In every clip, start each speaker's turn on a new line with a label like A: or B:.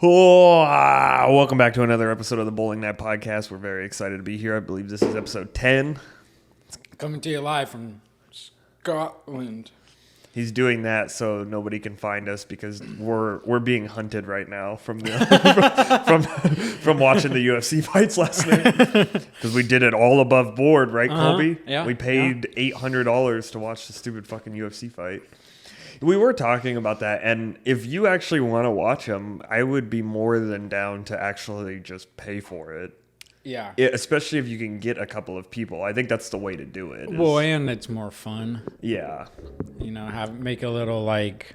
A: Welcome back to another episode of the Bowling Night Podcast. We're very excited to be here. I believe this is episode 10.
B: Coming to you live from Scotland.
A: He's doing that so nobody can find us because we're being hunted right now from the from watching the UFC fights last night because we did it all above board, right, Colby?
B: Yeah.
A: We paid $800 to watch the stupid fucking UFC fight. We were talking about that, and if you actually want to watch them, I would be more than down to actually just pay for it.
B: Yeah.
A: Especially if you can get a couple of people. I think that's the way to do it.
B: Well, and it's more fun.
A: Yeah.
B: You know, make a little like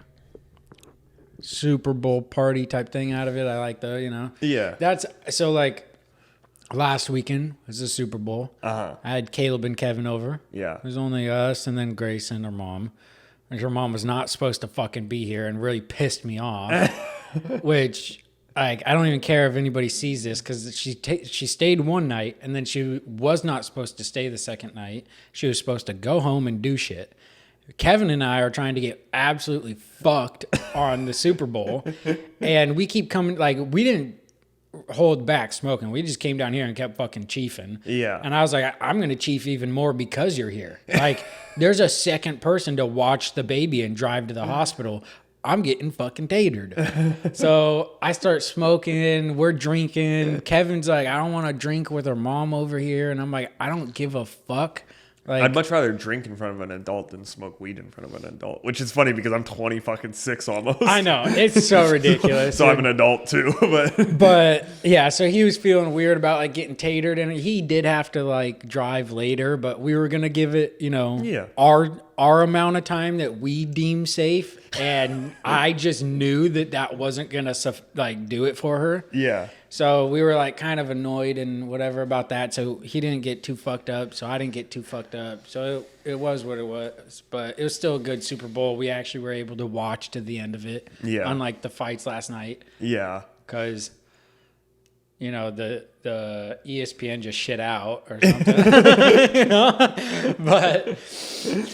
B: Super Bowl party type thing out of it. I like
A: Yeah.
B: That's so like last weekend was the Super Bowl. I had Caleb and Kevin over.
A: Yeah.
B: It was only us and then Grace and her mom. And her mom was not supposed to fucking be here and really pissed me off. Which, like, I don't even care if anybody sees this because she stayed one night and then she was not supposed to stay the second night. She was supposed to go home and do shit. Kevin and I are trying to get absolutely fucked on the Super Bowl. And we keep coming, like, we didn't hold back smoking. We just came down here and kept fucking chiefing.
A: Yeah.
B: And I was like, I'm going to chief even more because you're here. Like, there's a second person to watch the baby and drive to the hospital. I'm getting fucking tatered. So I start smoking. We're drinking. Kevin's like, I don't want to drink with her mom over here. And I'm like, I don't give a fuck. Like,
A: I'd much rather drink in front of an adult than smoke weed in front of an adult, which is funny because I'm 26 almost.
B: I know. It's so ridiculous.
A: So I'm an adult too.
B: But yeah, so he was feeling weird about like getting tatered, and he did have to like drive later, but we were going to give it, our amount of time that we deem safe. And I just knew that wasn't going to like do it for her.
A: Yeah.
B: So we were like kind of annoyed and whatever about that. So he didn't get too fucked up. So I didn't get too fucked up. So it was what it was. But it was still a good Super Bowl. We actually were able to watch to the end of it.
A: Yeah. Unlike
B: the fights last night.
A: Yeah.
B: Because, the ESPN just shit out or something. But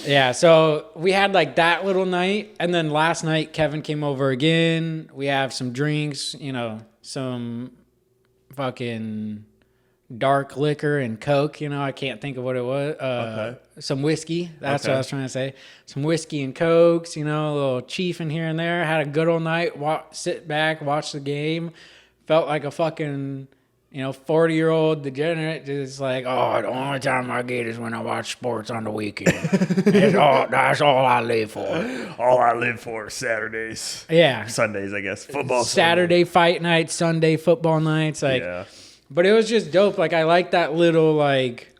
B: yeah, so we had like that little night. And then last night, Kevin came over again. We have some drinks, some fucking dark liquor and Coke. I can't think of what it was. Okay. Some whiskey. That's what I was trying to say. Some whiskey and Cokes, a little chiefing here and there. Had a good old night. Sit back, watch the game. Felt like a fucking, 40-year-old degenerate, just like, the only time I get is when I watch sports on the weekend. That's all I live for.
A: All I live for is Saturdays.
B: Yeah.
A: Sundays, I guess. Football
B: Saturday fight nights, Sunday football nights. Like, yeah. But it was just dope. Like, I like that little, like,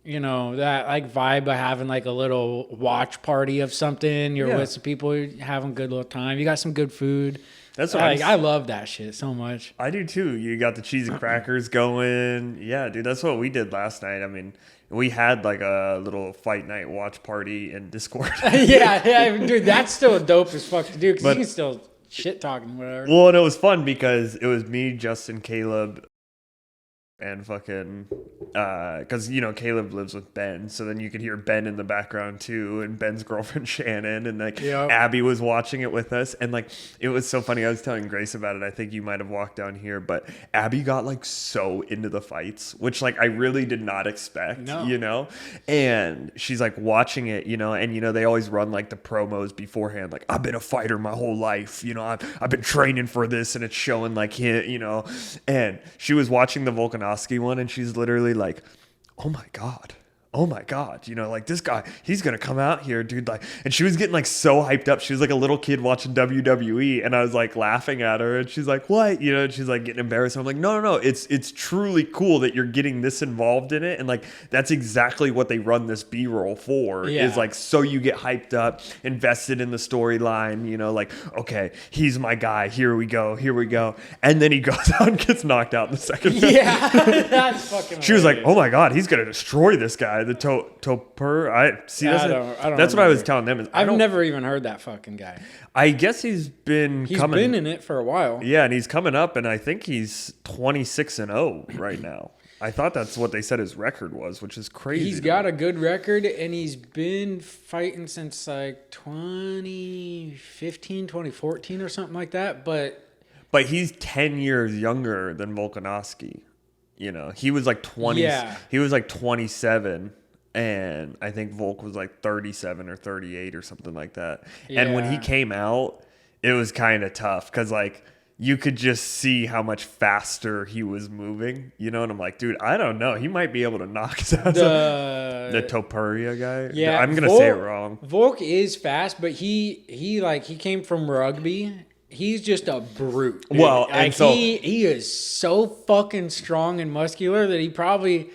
B: that like vibe of having like a little watch party of something. You're with some people, you're having a good little time. You got some good food.
A: That's what
B: I love that shit so much.
A: I do too. You got the cheese and crackers going. Yeah, dude, that's what we did last night. I mean, we had like a little fight night watch party in Discord.
B: yeah, dude, that's still dope as fuck to do because you can still shit talking whatever.
A: Well, and it was fun because it was me, Justin, Caleb, and fucking because Caleb lives with Ben, so then you could hear Ben in the background too, and Ben's girlfriend Shannon, and like Abby was watching it with us, and like it was so funny. I was telling Grace about it. I think you might have walked down here, but Abby got like so into the fights, which like I really did not expect. And she's like watching it, and they always run like the promos beforehand, like I've been a fighter my whole life, I've been training for this, and it's showing like him, and she was watching the Volkanovski one, and she's literally like, oh my god, like this guy, he's gonna come out here, dude, like, and she was getting like so hyped up. She was like a little kid watching WWE, and I was like laughing at her, and she's like, what, and she's like getting embarrassed. I'm like, no, it's truly cool that you're getting this involved in it, and like that's exactly what they run this B-roll for, is like so you get hyped up, invested in the storyline, like, okay, he's my guy, here we go, and then he goes out and gets knocked out in the second round.
B: That's fucking
A: she was like, oh my god, he's gonna destroy this guy. The Topper. I see. I don't that's what I was telling them. Is
B: I've never even heard that fucking guy.
A: I guess he's been
B: in it for a while.
A: Yeah, and he's coming up, and I think he's 26-0 right now. I thought that's what they said his record was, which is crazy.
B: He's got a good record, and he's been fighting since like 2015, 2014 or something like that. But
A: But he's 10 years younger than Volkanovski. You know, he was like 20.
B: Yeah.
A: He was like 27. And I think Volk was like 37 or 38 or something like that. And when he
B: Yeah.
A: came out, it was kind of tough because, like, you could just see how much faster he was moving, you know? And I'm like, dude, I don't know. He might be able to knock his ass out. The Topuria guy?
B: Yeah.
A: I'm going to say it wrong.
B: Volk is fast, but he came from rugby. He's just a brute. Dude.
A: Well,
B: like,
A: and so
B: he is so fucking strong and muscular that he probably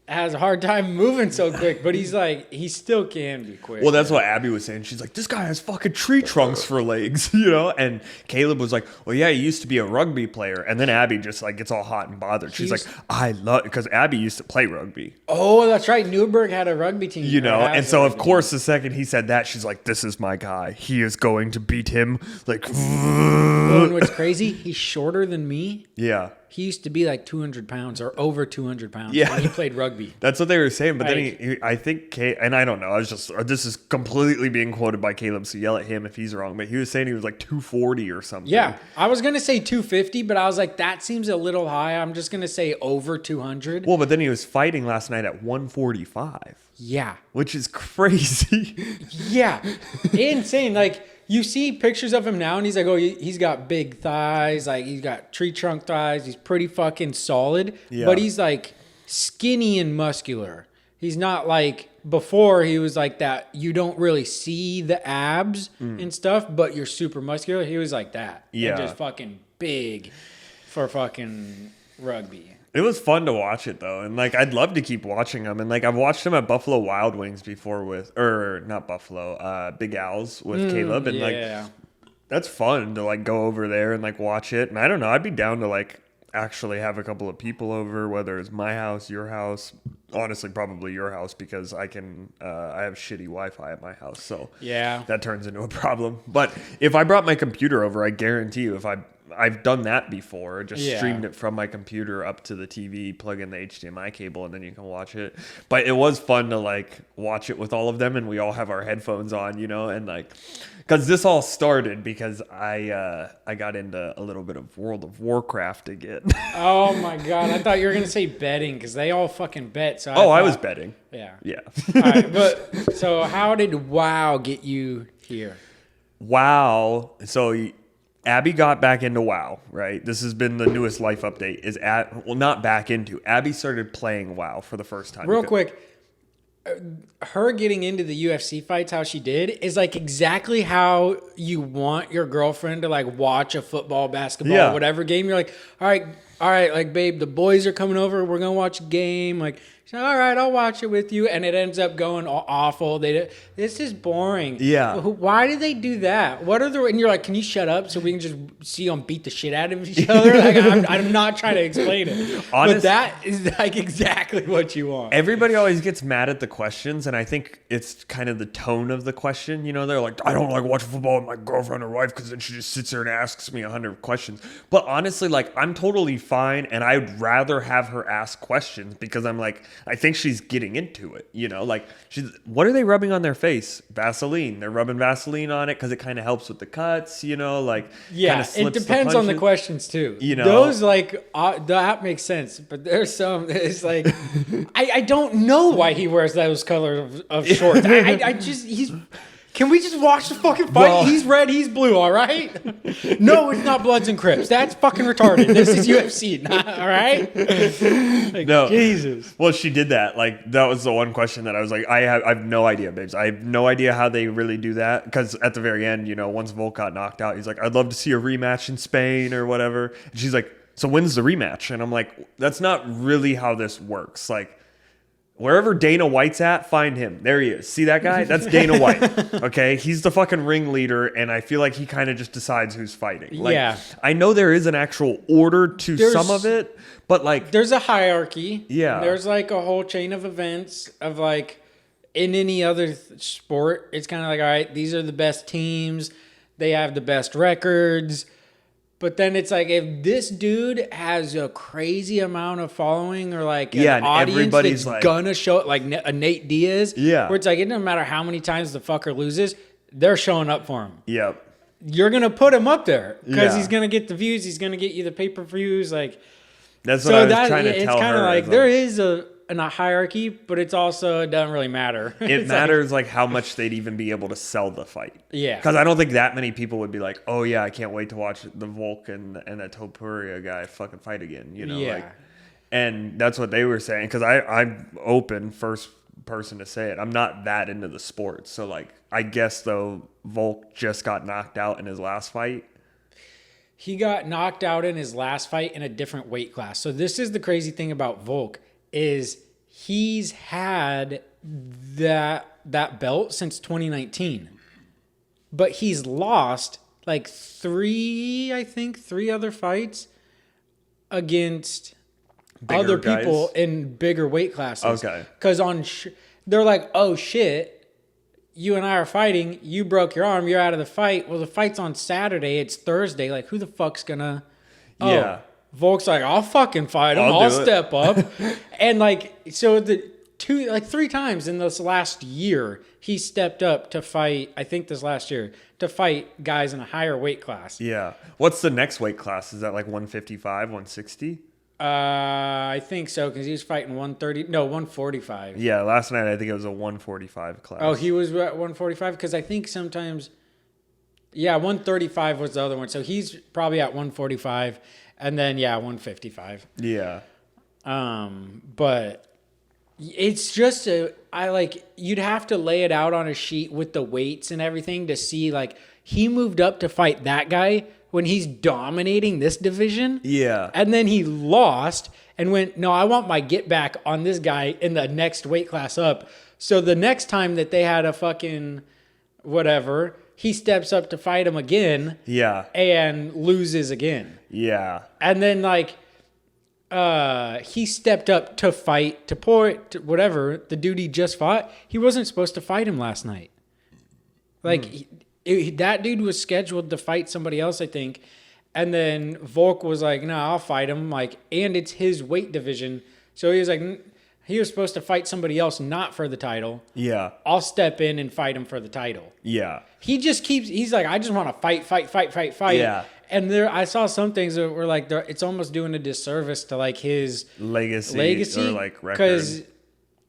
B: has a hard time moving so quick, but he still can be quick.
A: well, that's what Abby was saying. She's like, this guy has fucking tree trunks for legs, you know? And Caleb was like, well, yeah, he used to be a rugby player. And then Abby just like gets all hot and bothered. She's like, I love, because Abby used to play rugby.
B: Oh, that's right. Newburgh had a rugby team.
A: You know, and so of course the second he said that, she's like, this is my guy. He is going to beat him. Like,
B: Oh, and what's crazy? He's shorter than me.
A: yeah.
B: He used to be like 200 pounds or over 200 pounds
A: Yeah.
B: when he played rugby.
A: That's what they were saying, but
B: Like-
A: then I think, and I don't know, this is completely being quoted by Caleb, so yell at him if he's wrong, but he was saying he was like 240 or something.
B: Yeah, I was going to say 250, but I was like, that seems a little high. I'm just going to say over 200.
A: Well, but then he was fighting last night at 145,
B: Yeah.
A: which is crazy.
B: Yeah. Insane. Like, you see pictures of him now, and he's like, oh, he's got big thighs. Like, he's got tree trunk thighs. He's pretty fucking solid.
A: Yeah.
B: But he's, like, skinny and muscular. He's not like before he was like that. You don't really see the abs and stuff, but you're super muscular. He was like that.
A: Yeah.
B: And just fucking big for fucking rugby.
A: It was fun to watch it though, and like I'd love to keep watching him. And like I've watched him at Buffalo Wild Wings before not Buffalo, Big Al's with Caleb, and like that's fun to like go over there and like watch it. And I don't know, I'd be down to like actually have a couple of people over, whether it's my house, your house. Honestly, probably your house because I have shitty Wi-Fi at my house, so
B: Yeah.
A: that turns into a problem. But if I brought my computer over, I guarantee you, I've done that before. Just streamed it from my computer up to the TV, plug in the HDMI cable, and then you can watch it. But it was fun to like watch it with all of them, and we all have our headphones on, you know, and like, because this all started because I got into a little bit of World of Warcraft again.
B: Oh my God. I thought you were going to say betting because they all fucking bet. So
A: I was betting.
B: Yeah.
A: Yeah.
B: All right. But so how did WoW get you here?
A: WoW. So Abby got back into WoW, right? This has been the newest life update. Not back into. Abby started playing WoW for the first time.
B: Real quick, her getting into the UFC fights, how she did, is like exactly how you want your girlfriend to like watch a football, basketball, whatever game. You're like, all right, like babe, the boys are coming over. We're gonna watch a game. Like, she's like, all right, I'll watch it with you, and it ends up going awful. This is boring.
A: Yeah.
B: Why did they do that? What are the? And you're like, can you shut up so we can just see them beat the shit out of each other? Like, I'm not trying to explain it, but that is like exactly what you want.
A: Everybody always gets mad at the questions, and I think it's kind of the tone of the question. You know, they're like, I don't like watching football with my girlfriend or wife because then she just sits there and asks me 100 questions. But honestly, like, I'm totally fine, and I'd rather have her ask questions because I'm like, I think she's getting into it, you know, like what are they rubbing on their face? Vaseline. They're rubbing Vaseline on it because it kind of helps with the cuts, you know, like,
B: it depends on the questions too.
A: You know,
B: those like, that makes sense, but there's some, it's like, I don't know why he wears those colors of shorts. Can we just watch the fucking fight?
A: Well,
B: he's red, he's blue, all right? No, it's not Bloods and Crips. That's fucking retarded. This is UFC, all right? Like,
A: no.
B: Jesus.
A: Well, she did that. Like, that was the one question that I was like, I have no idea, babes. I have no idea how they really do that. Because at the very end, you know, once Volk got knocked out, he's like, I'd love to see a rematch in Spain or whatever. And she's like, so when's the rematch? And I'm like, that's not really how this works. Like, wherever Dana White's at, find him. There he is. See that guy? That's Dana White. Okay? He's the fucking ringleader, and I feel like he kind of just decides who's fighting. Like,
B: yeah.
A: I know there is an actual order to some of it, but like...
B: There's a hierarchy.
A: Yeah.
B: There's like a whole chain of events of like, in any other sport, it's kind of like, all right, these are the best teams. They have the best records. But then it's like, if this dude has a crazy amount of following or like an audience that's like, gonna show it, like a Nate Diaz, where it's like, it doesn't matter how many times the fucker loses, they're showing up for him.
A: Yep.
B: you're gonna put him up there because
A: Yeah.
B: he's gonna get the views. He's gonna get you the pay-per-views. Like,
A: That's what I was trying to
B: it's
A: tell
B: kind of
A: her.
B: like there is a hierarchy, but it's also it doesn't really matter.
A: It
B: It's
A: matters like how much they'd even be able to sell the fight.
B: Yeah.
A: Because I don't think that many people would be like, oh yeah, I can't wait to watch the Volk and that Topuria guy fucking fight again. You know,
B: Yeah.
A: like, and that's what they were saying. Because I'm open, first person to say it. I'm not that into the sport, so like, I guess though Volk just got knocked out in his last fight.
B: He got knocked out in his last fight in a different weight class. So this is the crazy thing about Volk is he's had that belt since 2019. But he's lost like three other fights against
A: Bigger
B: other people
A: guys?
B: in bigger weight classes.
A: Okay.
B: Because they're like, oh shit, you and I are fighting. You broke your arm. You're out of the fight. Well, the fight's on Saturday. It's Thursday. Like, who the fuck's gonna? Oh,
A: Yeah.
B: Volk's like, I'll fucking fight him. I'll
A: do it.
B: step up. And like, so three times in this last year, he stepped up to fight. I think this last year to fight guys in a higher weight class.
A: Yeah. What's the next weight class? Is that like 155, 160?
B: I think so because he was fighting 145.
A: Yeah. Last night I think it was a 145 class.
B: Oh, he was at 145 because I think sometimes, 135 was the other one. So he's probably at 145, and then 155.
A: Yeah.
B: But it's just you'd have to lay it out on a sheet with the weights and everything to see like he moved up to fight that guy when he's dominating this division.
A: Yeah.
B: And then he lost and went, no, I want my get back on this guy in the next weight class up. So the next time that they had a fucking whatever, he steps up to fight him again.
A: Yeah.
B: And loses again.
A: Yeah.
B: And then like he stepped up to fight whatever the dude he just fought. He wasn't supposed to fight him last night. Like that dude was scheduled to fight somebody else, I think. And then Volk was like, "No, I'll fight him." Like, and it's his weight division, so he was like, he was supposed to fight somebody else, not for the title.
A: Yeah.
B: I'll step in and fight him for the title.
A: Yeah.
B: He just keeps. He's like, I just want to fight.
A: Yeah.
B: And I saw some things that were like, it's almost doing a disservice to like his
A: legacy or like record.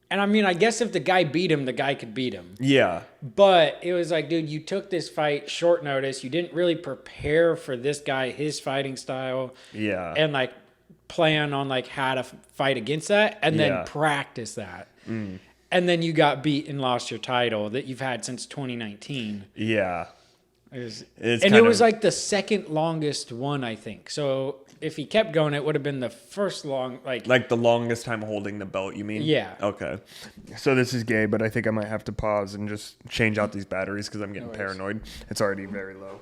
B: And I mean, I guess if the guy beat him, the guy could beat him.
A: Yeah.
B: But it was like, dude, you took this fight short notice. You didn't really prepare for this guy, his fighting style.
A: Yeah.
B: And like plan on like how to fight against that and then practice that. And then you got beat and lost your title that you've had since 2019.
A: Yeah.
B: It was like the second longest one, I think. So if he kept going, it would have been the first like
A: the longest time holding the belt, you mean?
B: Yeah.
A: Okay. So this is gay, but I think I might have to pause and just change out these batteries because I'm getting paranoid. It's already very low.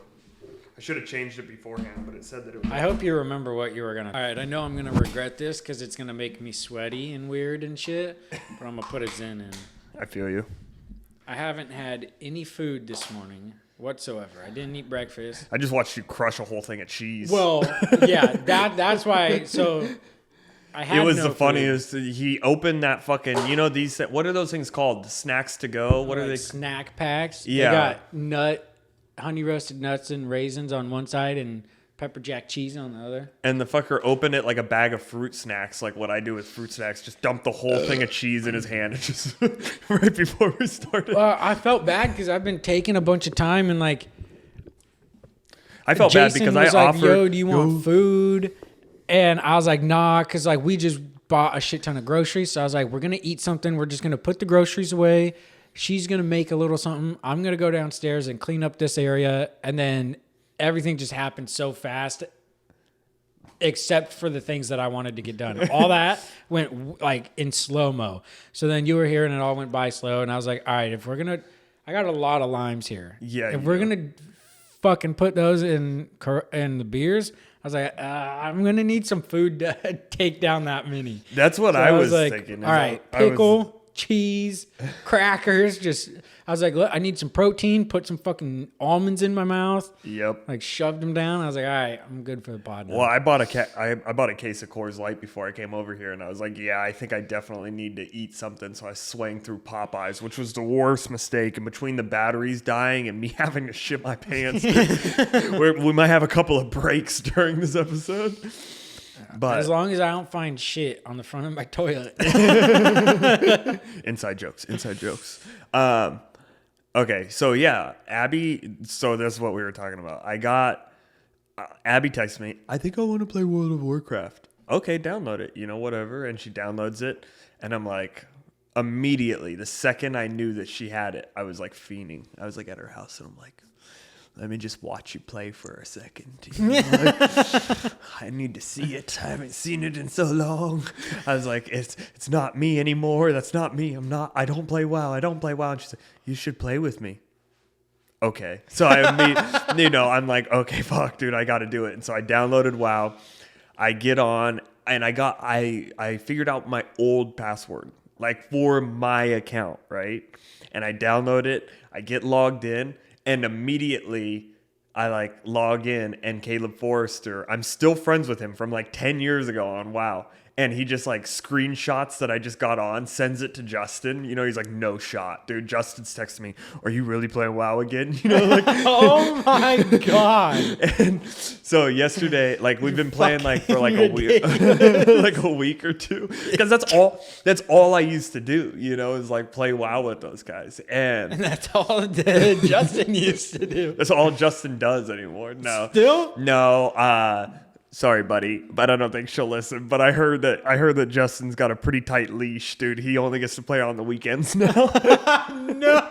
A: I should have changed it beforehand, but it said that it was...
B: I hope you remember what you were going to... All right, I know I'm going to regret this because it's going to make me sweaty and weird and shit, but I'm going to put a Zen in.
A: I feel you.
B: I haven't had any food this morning whatsoever. I didn't eat breakfast.
A: I just watched you crush a whole thing of cheese.
B: Well, yeah, that's why. So I had
A: it was
B: no
A: the
B: food.
A: funniest. He opened that fucking, these, what are those things called? Snacks to go? What are they?
B: Snack packs.
A: Yeah.
B: They got honey roasted nuts and raisins on one side and pepper jack cheese on the other.
A: And the fucker opened it like a bag of fruit snacks, like what I do with fruit snacks. Just dump the whole thing of cheese in his hand and just right before we started.
B: Well, I felt bad because I've been taking a bunch of time and like.
A: I felt
B: Jason
A: bad because
B: was
A: I
B: like,
A: offered.
B: Yo, do you want food? And I was like, nah, because like we just bought a shit ton of groceries. So I was like, we're gonna eat something. We're just gonna put the groceries away. She's gonna make a little something. I'm gonna go downstairs and clean up this area, and then everything just happened so fast. Except for the things that I wanted to get done. All that went like in slow-mo. So then you were here and it all went by slow. And I was like, all right, I got a lot of limes here.
A: Yeah.
B: If we're going to fucking put those in the beers, I was like, I'm going to need some food to take down that many.
A: That's what
B: So
A: I was
B: like,
A: thinking.
B: All right, pickle, cheese, crackers. I was like, look, I need some protein. Put some fucking almonds in my mouth.
A: Yep.
B: Like shoved them down. I was like, all right, I'm good for the pod now.
A: Well, I bought a case of Coors Light before I came over here, and I was like, yeah, I think I definitely need to eat something. So I swang through Popeyes, which was the worst mistake. And between the batteries dying and me having to shit my pants, we might have a couple of breaks during this episode. But
B: as long as I don't find shit on the front of my toilet.
A: Inside jokes. Okay, so yeah, Abby. So that's what we were talking about. I got Abby texted me. I think I want to play World of Warcraft. Okay, download it. Whatever. And she downloads it, and I'm like, immediately, the second I knew that she had it, I was like fiending. I was like at her house, and I'm like, let me just watch you play for a second. I need to see it. I haven't seen it in so long. I was like, it's not me anymore. That's not me. I don't play WoW. And she's like, you should play with me. Okay. So I'm like, okay, fuck, dude, I got to do it. And so I downloaded WoW. I get on, and I figured out my old password, like for my account, right? And I download it. I get logged in. And immediately I like log in, and Caleb Forrester, I'm still friends with him from like 10 years ago on WoW. And he just like screenshots that I just got on, sends it to Justin. He's like, no shot, dude. Justin's texting me, are you really playing WoW again?
B: Oh my God.
A: And so yesterday, like we've been playing like for like a week, like a week or two. Because that's all I used to do, is like play WoW with those guys. And
B: that's all Justin used to do.
A: That's all Justin does anymore. No.
B: Still?
A: No. Sorry, buddy, but I don't think she'll listen. But I heard that Justin's got a pretty tight leash, dude. He only gets to play on the weekends now.
B: No.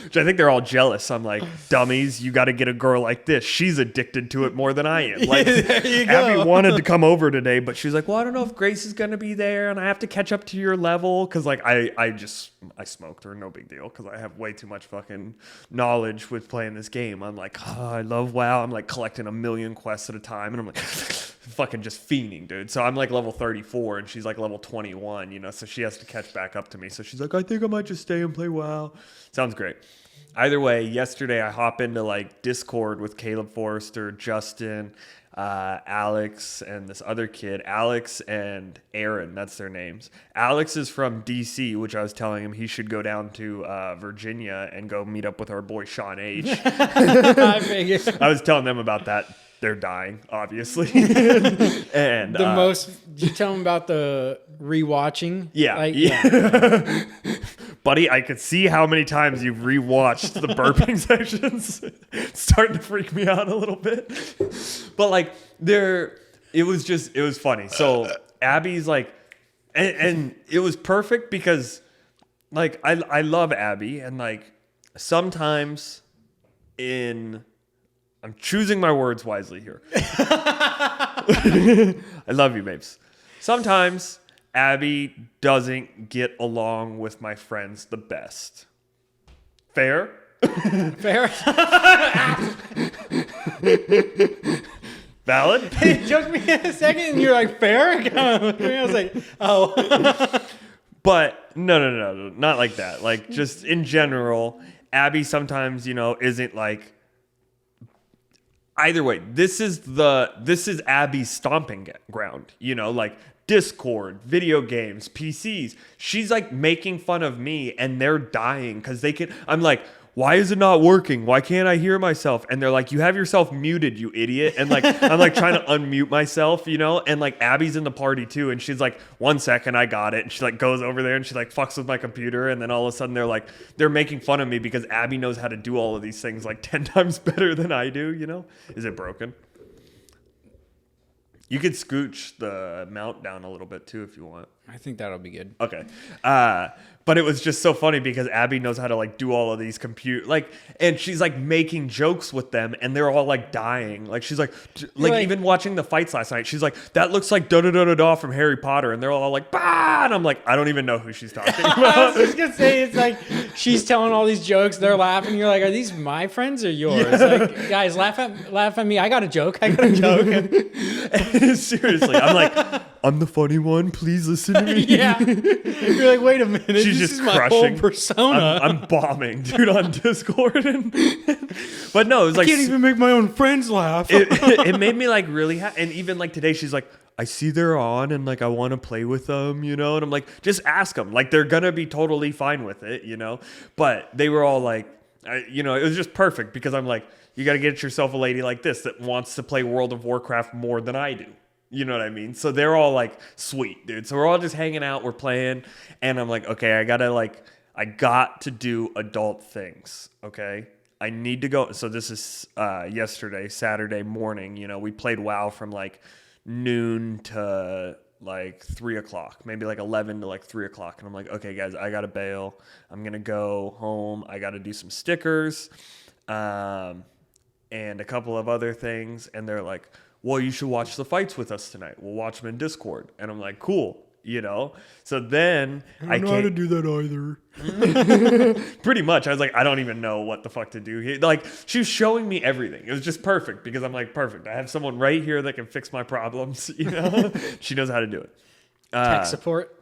A: Which I think they're all jealous. I'm like, dummies, you got to get a girl like this. She's addicted to it more than I am. Like,
B: there you go.
A: Abby wanted to come over today, but she's like, well, I don't know if Grace is going to be there, and I have to catch up to your level. Because, like, I smoked her, no big deal, because I have way too much fucking knowledge with playing this game. I'm like, oh, I love WoW. I'm, like, collecting 1 million quests at a time, and I'm like, fucking just fiending, dude. So I'm, like, level 34, and she's, like, level 21, so she has to catch back up to me. So she's like, I think I might just stay and play WoW. Sounds great. Either way, yesterday I hop into like Discord with Caleb Forrester, Justin, Alex, and this other kid, Alex and Aaron. That's their names. Alex is from DC, which I was telling him he should go down to Virginia and go meet up with our boy Sean H.
B: I figured.
A: I was telling them about that. They're dying, obviously. And
B: you tell them about the rewatching?
A: Yeah.
B: Yeah.
A: Buddy, I could see how many times you've rewatched the burping sections. It's starting to freak me out a little bit. But like it was funny. So Abby's like, and it was perfect because like I love Abby, and like sometimes I'm choosing my words wisely here. I love you, babes. Sometimes Abby doesn't get along with my friends the best. Fair?
B: Fair.
A: Valid?
B: It took me a second, and you're like, fair? I was like, oh.
A: But no, not like that. Like just in general, Abby sometimes, isn't like. Either way, this is Abby's stomping ground, like Discord, video games, PCs. She's like making fun of me, and they're dying because I'm like, why is it not working? Why can't I hear myself? And they're like, you have yourself muted, you idiot. And like, I'm like trying to unmute myself, and like Abby's in the party too. And she's like, 1 second, I got it. And she like goes over there and she like fucks with my computer. And then all of a sudden they're making fun of me because Abby knows how to do all of these things like 10 times better than I do, Is it broken? You could scooch the mount down a little bit too if you want.
B: I think that'll be good.
A: Okay. But it was just so funny because Abby knows how to like do all of these and she's like making jokes with them and they're all like dying. Like she's like even watching the fights last night, she's like, that looks like da da da da da from Harry Potter, and they're all like, bah, and I'm like, I don't even know who she's talking about.
B: I was just gonna say, it's like she's telling all these jokes, they're laughing. You're like, are these my friends or yours? Yeah. Like, guys, laugh at me. I got a joke.
A: Seriously, I'm like, I'm the funny one. Please listen to me.
B: Yeah, you're like, wait a minute.
A: She's
B: this
A: just
B: is my
A: crushing.
B: whole persona.
A: I'm bombing, dude, on Discord. But no, it was like,
B: I can't even make my own friends laugh.
A: it made me like really happy. And even like today, she's like, I see they're on and like I want to play with them, you know? And I'm like, just ask them. Like they're going to be totally fine with it, you know? But they were all like, it was just perfect because I'm like, you got to get yourself a lady like this that wants to play World of Warcraft more than I do. You know what I mean? So they're all like, sweet, dude. So we're all just hanging out, we're playing, and I'm like, okay, I got to do adult things, okay? I need to go. So this is yesterday, Saturday morning, you know, we played WoW from like noon to like 3 o'clock, maybe like 11 to like 3 o'clock. And I'm like, okay, guys, I got to bail. I'm going to go home. I got to do some stickers and a couple of other things. And they're like, well, you should watch the fights with us tonight. We'll watch them in Discord. And I'm like, cool, you know? So then
B: I don't know how to do that either.
A: Pretty much. I was like, I don't even know what the fuck to do here. Like, she was showing me everything. It was just perfect because I'm like, perfect. I have someone right here that can fix my problems, you know? She knows how to do it.
B: Tech support?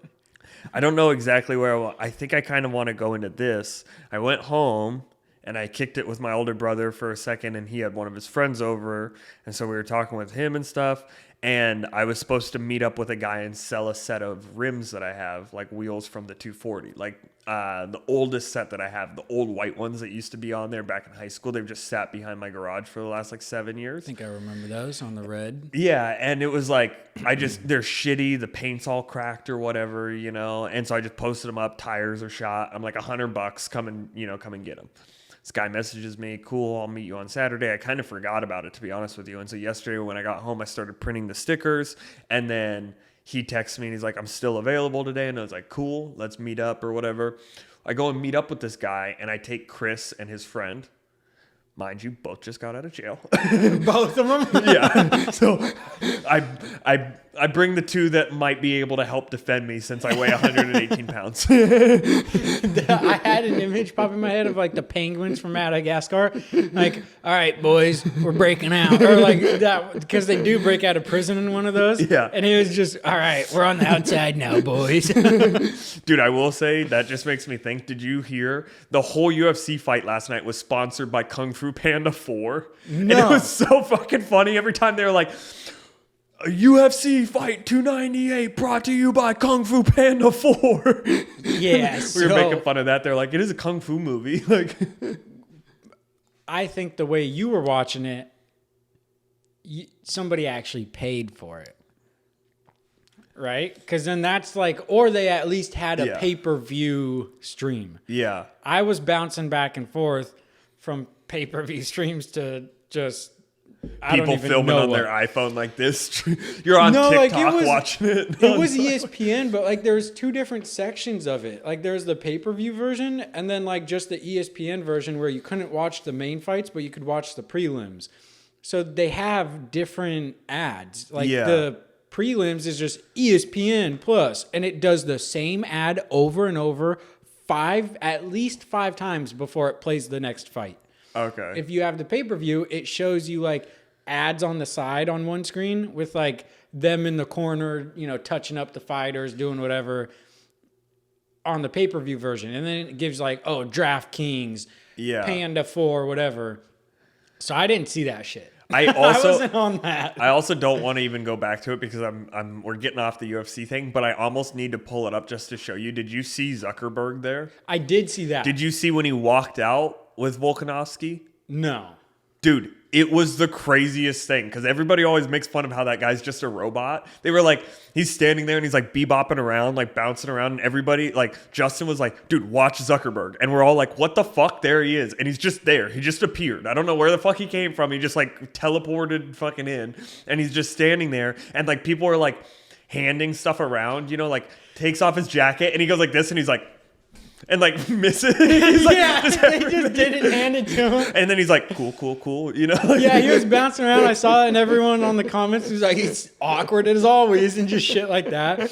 A: I don't know exactly where I think I kind of want to go into this. I went home. And I kicked it with my older brother for a second, and he had one of his friends over. And so we were talking with him and stuff. And I was supposed to meet up with a guy and sell a set of rims that I have, like wheels from the 240. Like the oldest set that I have, the old white ones that used to be on there back in high school. They've just sat behind my garage for the last like 7 years.
B: I think I remember those on the red.
A: Yeah, and it was like, they're shitty. The paint's all cracked or whatever, you know. And so I just posted them up. Tires are shot. I'm like, $100. Come and get them. This guy messages me, cool, I'll meet you on Saturday. I kind of forgot about it, to be honest with you. And so yesterday when I got home, I started printing the stickers. And then he texts me and he's like, I'm still available today. And I was like, cool, let's meet up or whatever. I go and meet up with this guy and I take Chris and his friend. Mind you, both just got out of jail.
B: Both of them?
A: Yeah. So I bring the two that might be able to help defend me since I weigh 118 pounds.
B: I had an image pop in my head of like the penguins from Madagascar. Like, all right, boys, we're breaking out. Or like that, because they do break out of prison in one of those.
A: Yeah.
B: And he was just, all right, we're on the outside now, boys.
A: Dude, I will say that just makes me think, did you hear the whole UFC fight last night was sponsored by Kung Fu Panda 4?
B: No.
A: And it was so fucking funny every time they were like, UFC Fight 298 brought to you by Kung Fu Panda 4.
B: Yeah.
A: We were making fun of that. They're like, it is a Kung Fu movie. Like,
B: I think the way you were watching it, somebody actually paid for it. Right? Because then that's like, or they at least had a pay-per-view stream.
A: Yeah.
B: I was bouncing back and forth from pay-per-view streams to just
A: people filming on their iPhone like this. You're on TikTok watching it.
B: It was ESPN, but like there's two different sections of it. Like there's the pay-per-view version and then like just the ESPN version where you couldn't watch the main fights, but you could watch the prelims. So they have different ads. Like the prelims is just ESPN Plus, and it does the same ad over and over at least five times before it plays the next fight.
A: Okay.
B: If you have the pay-per-view, it shows you like ads on the side on one screen with like them in the corner, you know, touching up the fighters, doing whatever on the pay-per-view version. And then it gives like, oh, DraftKings, Panda 4, whatever. So I didn't see that shit.
A: I wasn't
B: on that.
A: I also don't want to even go back to it because we're getting off the UFC thing, but I almost need to pull it up just to show you. Did you see Zuckerberg there?
B: I did see that.
A: Did you see when he walked out with Volkanovski?
B: No.
A: Dude, it was the craziest thing because everybody always makes fun of how that guy's just a robot. They were like, he's standing there and he's like bebopping around, like bouncing around, and everybody, like Justin was like, dude, watch Zuckerberg. And we're all like, what the fuck? There he is. And he's just there. He just appeared. I don't know where the fuck he came from. He just like teleported fucking in and he's just standing there. And like people are like handing stuff around, you know, like takes off his jacket and he goes like this and he's like, and like misses. He's like,
B: Yeah, they just didn't hand it to him.
A: And then he's like, cool, you know? Like,
B: Yeah, he was bouncing around. I saw it, and everyone on the comments was like, "It's awkward as always," and just shit like that.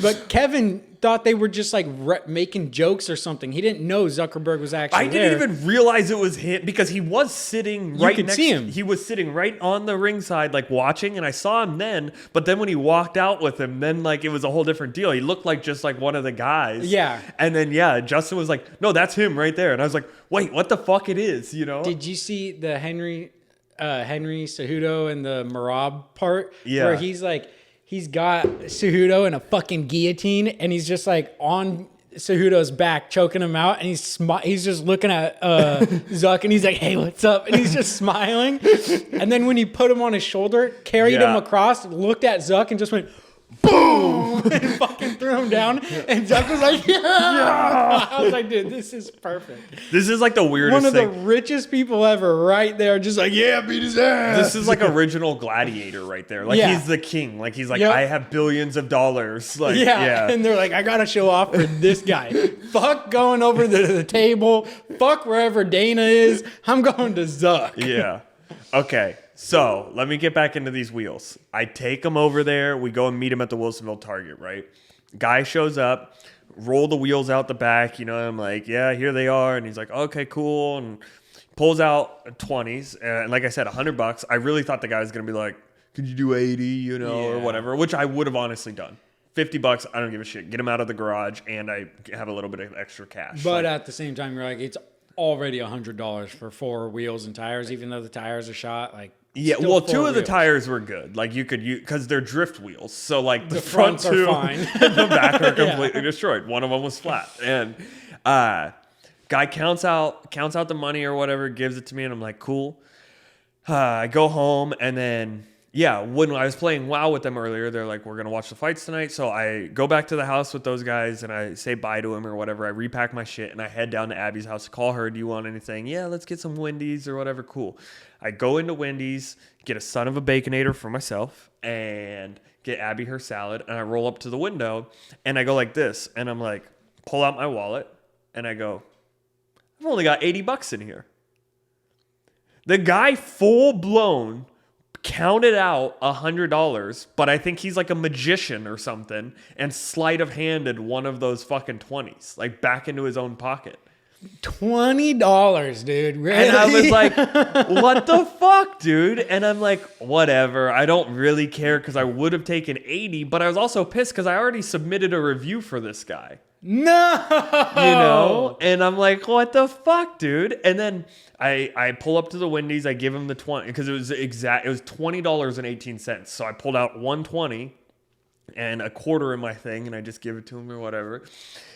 B: But Kevin thought they were just like making jokes or something. He didn't know Zuckerberg was actually
A: I
B: there.
A: didn't even realize it was him because he was sitting right
B: could
A: next.
B: see him.
A: He was sitting right on the ringside, like watching, and I saw him then. But then when he walked out with him, then like it was a whole different deal. He looked like just like one of the guys.
B: Yeah.
A: And then Justin was like, "No, that's him right there," and I was like, "Wait, what the fuck it is?" You know?
B: Did you see the Henry Cejudo and the Marab part?
A: Yeah.
B: Where he's like, he's got Cejudo in a fucking guillotine, and he's just like on Cejudo's back, choking him out, and he's just looking at Zuck, and he's like, "Hey, what's up?" And he's just smiling. And then when he put him on his shoulder, carried him across, looked at Zuck, and just went, boom, and fucking threw him down. And Zuck was like, yeah. I was like, dude, this is perfect.
A: This is like the weirdest
B: One of
A: thing.
B: the richest people ever right there, just like, yeah, beat his ass.
A: This is like original Gladiator right there. Like he's the king. Like he's like, I have billions of dollars. Like
B: And they're like, I gotta show off for this guy. Fuck going over the table. Fuck wherever Dana is. I'm going to Zuck.
A: Yeah. Okay. So let me get back into these wheels. I take him over there. We go and meet him at the Wilsonville Target, right? Guy shows up, roll the wheels out the back. You know, I'm like, yeah, here they are. And he's like, okay, cool. And pulls out 20s. And like I said, $100. I really thought the guy was going to be like, could you do 80, you know, or whatever, which I would have honestly done. $50, I don't give a shit. Get him out of the garage, and I have a little bit of extra cash.
B: But at the same time, you're like, it's already $100 for 4 wheels and tires, even though the tires are shot. Like,
A: yeah, well, 2 of the tires were good. Like you could use because they're drift wheels. So like the front 2
B: are fine.
A: and the back are completely destroyed. One of them was flat. And guy counts out the money or whatever, gives it to me, and I'm like, cool. I go home, and then when I was playing WoW with them earlier, they're like, we're gonna watch the fights tonight. So I go back to the house with those guys, and I say bye to him or whatever. I repack my shit, and I head down to Abby's house to call her. Do you want anything? Yeah, let's get some Wendy's or whatever. Cool. I go into Wendy's, get a son of a Baconator for myself, and get Abby her salad. And I roll up to the window, and I go like this, and I'm like, pull out my wallet, and I go, I've only got $80 in here. The guy full blown counted out $100, but I think he's like a magician or something, and sleight of handed one of those fucking 20s like back into his own pocket.
B: $20, dude. Really?
A: And I was like, what the fuck, dude? And I'm like, whatever. I don't really care because I would have taken 80, but I was also pissed because I already submitted a review for this guy.
B: No.
A: You know? And I'm like, what the fuck, dude? And then I pull up to the Wendy's, I give him the 20 because it was $20.18. So I pulled out 120 and a quarter in my thing, and I just give it to him or whatever.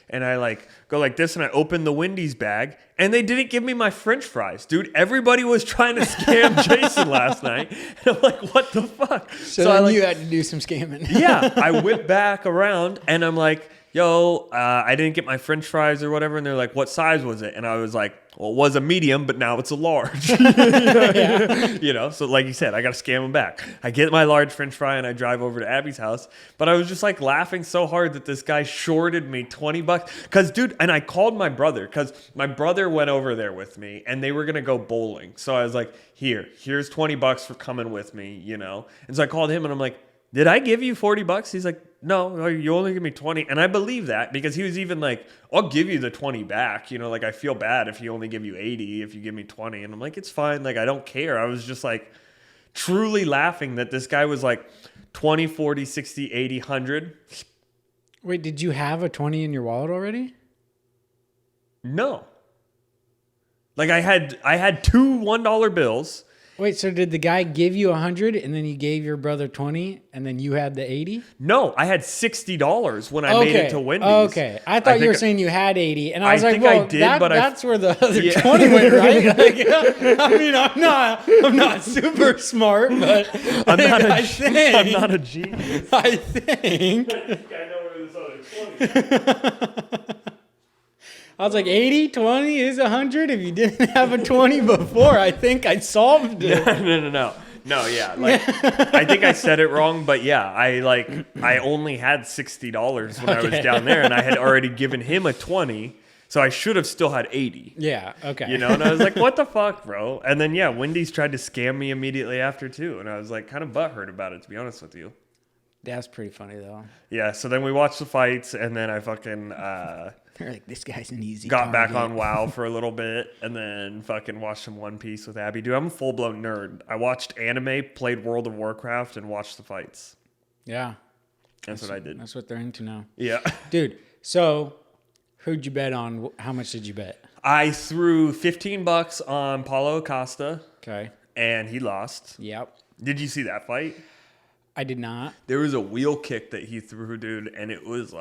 A: And I like go like this, and I open the Wendy's bag, and they didn't give me my French fries, dude. Everybody was trying to scam Jason last night, and I'm like, what the fuck?
B: So then you had to do some scamming.
A: Yeah, I whip back around, and I'm like, yo, I didn't get my French fries or whatever. And they're like, what size was it? And I was like, well, it was a medium, but now it's a large. You know, so like you said, I got to scam them back. I get my large French fry and I drive over to Abby's house. But I was just like laughing so hard that this guy shorted me $20. Because, dude, and I called my brother because my brother went over there with me and they were going to go bowling. So I was like, here's $20 for coming with me, you know. And so I called him and I'm like, did I give you $40? He's like, no, you only give me 20. And I believe that because he was even like, I'll give you the 20 back. You know, like I feel bad if you only give you 80, if you give me 20. And I'm like, it's fine. Like, I don't care. I was just like truly laughing that this guy was like 20, 40, 60, 80, 100.
B: Wait, did you have a 20 in your wallet already?
A: No. Like I had 2 $1 bills.
B: Wait, so did the guy give you 100 and then you gave your brother 20 and then you had the 80?
A: No, I had $60 when I made it to Wendy's.
B: Okay. I thought you were saying you had 80 and I was like,
A: think I
B: well,
A: did,
B: that's where the other 20 went, right? Like, I mean, I'm not super smart, but
A: I'm not a genius.
B: I think.
A: I know where this other 20
B: I was like, 80, 20 is 100. If you didn't have a 20 before, I think I solved it.
A: No, yeah. Like, I think I said it wrong, but yeah, I only had $60 when I was down there, and I had already given him a 20. So I should have still had 80.
B: Yeah. Okay.
A: You know, and I was like, what the fuck, bro? And then, yeah, Wendy's tried to scam me immediately after, too. And I was like, kind of butthurt about it, to be honest with you.
B: That's pretty funny, though.
A: Yeah, so then we watched the fights, and then I fucking
B: They're like, this guy's an easy
A: got
B: target.
A: back on WoW for a little bit, and then fucking watched some One Piece with Abby. Dude, I'm a full-blown nerd. I watched anime, played World of Warcraft, and watched the fights.
B: Yeah.
A: That's what I did.
B: That's what they're into now.
A: Yeah.
B: Dude, so who'd you bet on? How much did you bet?
A: I threw $15 on Paulo Acosta,
B: Okay.
A: and he lost.
B: Yep.
A: Did you see that fight?
B: I did not.
A: There was a wheel kick that he threw, dude, and it was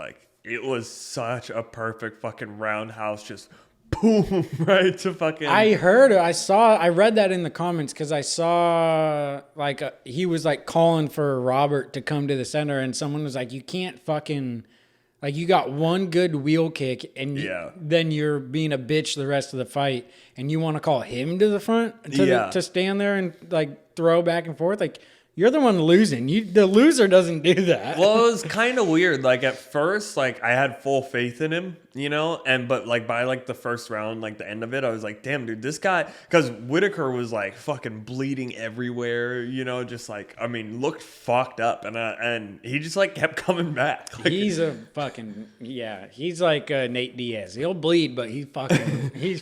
A: such a perfect fucking roundhouse, just boom, right to fucking.
B: I read that in the comments because I saw he was like calling for Robert to come to the center, and someone was like, you can't fucking, like, you got one good wheel kick, and then you're being a bitch the rest of the fight, and you want to call him to the front to stand there and like throw back and forth, like. You're the one losing. The loser doesn't do that.
A: Well, it was kind of weird. Like at first, like I had full faith in him, you know, but like by like the first round, like the end of it, I was like, damn, dude, this guy, because Whitaker was like fucking bleeding everywhere, you know, just like, I mean, looked fucked up, and he just like kept coming back. Like,
B: he's a fucking he's like Nate Diaz. He'll bleed, but he's fighting. He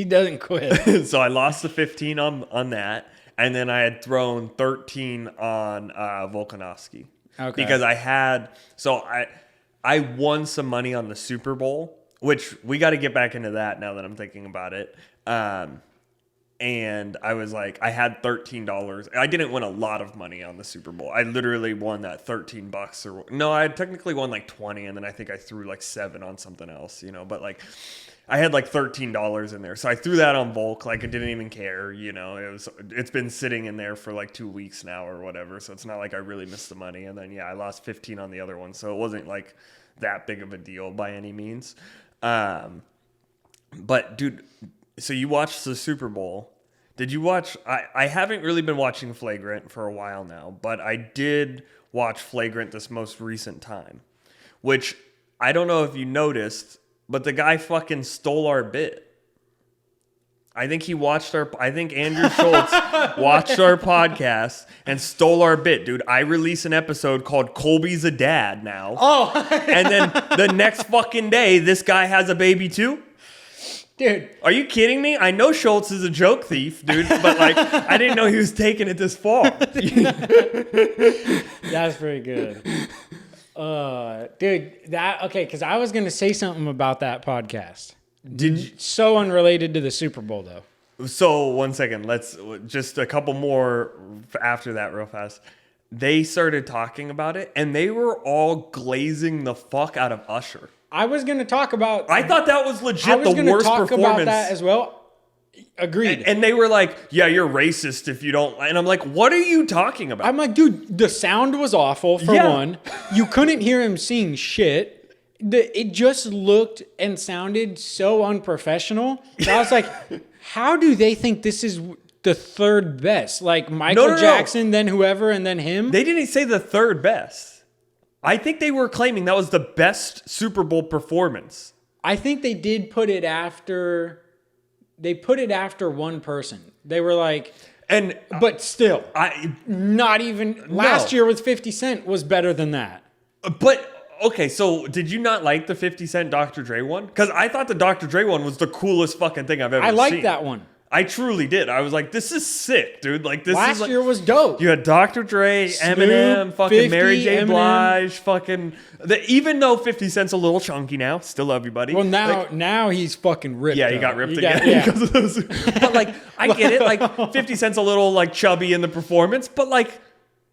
B: doesn't quit.
A: So I lost the 15 on that. And then I had thrown 13 on Volkanovski.
B: Okay.
A: Because I won some money on the Super Bowl, which we got to get back into that now that I'm thinking about it. And I was like, I had $13. I didn't win a lot of money on the Super Bowl. I literally won that $13 no, I technically won like 20, and then I think I threw like 7 on something else, you know, but like I had like $13 in there. So I threw that on Volk. Like I didn't even care, you know, it's been sitting in there for like 2 weeks now or whatever. So it's not like I really missed the money. And then, I lost 15 on the other one. So it wasn't like that big of a deal by any means. But dude, so you watched the Super Bowl. Did you watch, I haven't really been watching Flagrant for a while now, but I did watch Flagrant this most recent time, which I don't know if you noticed, but the guy fucking stole our bit. I think Andrew Schultz watched our podcast and stole our bit, dude. I release an episode called Colby's a Dad now.
B: Oh.
A: And then the next fucking day, this guy has a baby too?
B: Dude.
A: Are you kidding me? I know Schultz is a joke thief, dude, but like, I didn't know he was taking it this far.
B: That's pretty good. Dude, because I was going to say something about that podcast. So unrelated to the Super Bowl, though.
A: So, 1 second. Let's just a couple more after that real fast. They started talking about it, and they were all glazing the fuck out of Usher.
B: I was going to talk about...
A: I thought that was legit the worst performance. I was going to talk about that as
B: well. Agreed.
A: And they were like, yeah, you're racist if you don't... And I'm like, what are you talking about?
B: I'm like, dude, the sound was awful, for one. You couldn't hear him sing shit. It just looked and sounded so unprofessional. So I was like, how do they think this is the third best? Like Michael Jackson, then whoever, and then him?
A: They didn't say the third best. I think they were claiming that was the best Super Bowl performance.
B: I think they did put it after... They put it after one person. They were like... But still, not even... Last year with 50 Cent was better than that.
A: But, okay, so did you not like the 50 Cent Dr. Dre one? Because I thought the Dr. Dre one was the coolest fucking thing I've ever seen.
B: I liked that one.
A: I truly did. I was like, this is sick, dude. Like this
B: Last year was dope.
A: You had Dr. Dre, Eminem, fucking 50, Mary J. Blige, fucking... even though 50 Cent's a little chunky now, still love you, buddy.
B: Well, now he's fucking ripped.
A: Yeah, he got ripped again because of those. But like, I get it. Like 50 Cent's a little like chubby in the performance, but like...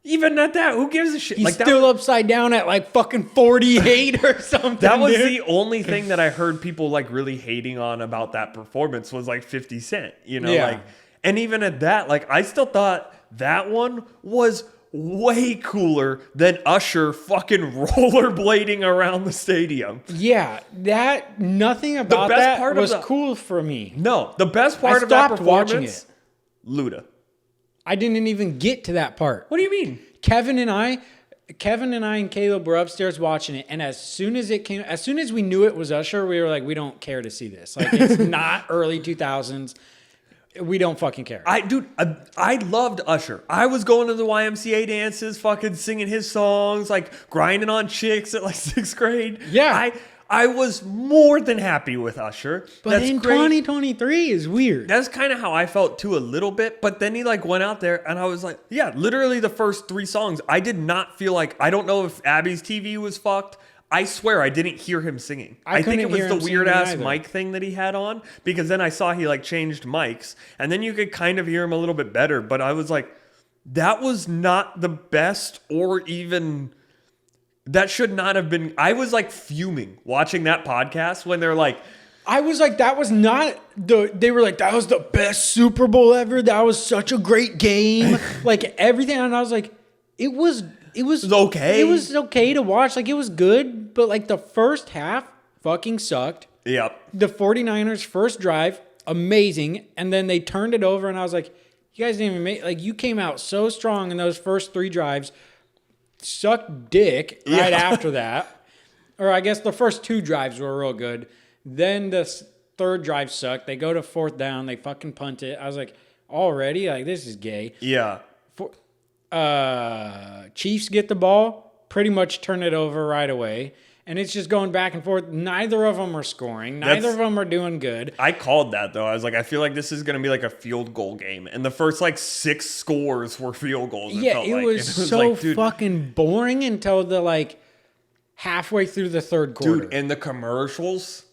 A: Even at that, who gives a shit?
B: He's like still upside down at like fucking 48 or something.
A: That was the only thing that I heard people like really hating on about that performance was like 50 Cent, you know, like, and even at that, like I still thought that one was way cooler than Usher fucking rollerblading around the stadium.
B: Yeah, nothing about that was cool for me.
A: No, the best part of that performance, Luda.
B: I didn't even get to that part.
A: What do you mean?
B: Kevin and I, Kevin and I and Caleb were upstairs watching it, and as soon as we knew it was Usher, we were like, we don't care to see this. Like, it's not early 2000s. We don't fucking care.
A: I loved Usher. I was going to the YMCA dances, fucking singing his songs, like grinding on chicks at like 6th grade.
B: Yeah.
A: I was more than happy with Usher.
B: But
A: That's
B: in
A: great.
B: 2023 is weird.
A: That's kind of how I felt too a little bit. But then he like went out there and I was like, yeah, literally the first 3 songs, I did not feel like, I don't know if Abby's TV was fucked. I swear I didn't hear him singing. I think it was the weird ass mic thing that he had on, because then I saw he like changed mics and then you could kind of hear him a little bit better. But I was like, that was not the best, or even that should not have been. I was like fuming watching that podcast when they're like,
B: I was like, that was not they were like, that was the best Super Bowl ever. That was such a great game. Like everything. And I was like, it was okay. It was okay to watch. Like, it was good, but like the first half fucking sucked.
A: Yep.
B: The 49ers first drive, amazing. And then they turned it over and I was like, you guys didn't even make, like, you came out so strong in those first 3 drives, sucked dick right after that. Or I guess the first 2 drives were real good. Then the 3rd drive sucked. They go to 4th down. They fucking punt it. I was like, already? Like, this is gay.
A: Yeah.
B: Chiefs get the ball, pretty much turn it over right away. And it's just going back and forth. Neither of them are scoring. Neither of them are doing good.
A: I called that, though. I was like, I feel like this is going to be like a field goal game. And the first like 6 scores were field goals.
B: It was so like, fucking boring until the like halfway through the 3rd quarter.
A: Dude, and the commercials.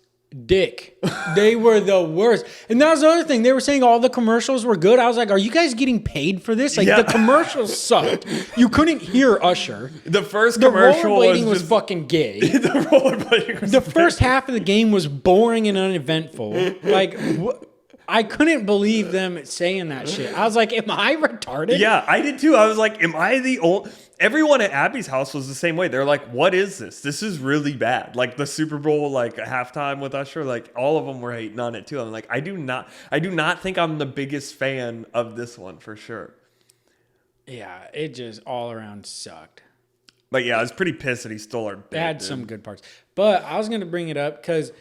B: Dick. They were the worst. And that was the other thing. They were saying all the commercials were good. I was like, are you guys getting paid for this? Like, the commercials sucked. You couldn't hear Usher.
A: The first commercial
B: was fucking gay.
A: The rollerblading was
B: the first half of the game was boring and uneventful. Like, I couldn't believe them saying that shit. I was like, am I retarded?
A: Yeah, I did too. I was like, am I the old... Everyone at Abby's house was the same way. They're like, what is this? This is really bad. Like the Super Bowl, like halftime with Usher, like all of them were hating on it too. I'm like, I do not think I'm the biggest fan of this one for sure.
B: Yeah, it just all around sucked.
A: But yeah, I was pretty pissed that he stole our bit.
B: It had some good parts. But I was going to bring it up because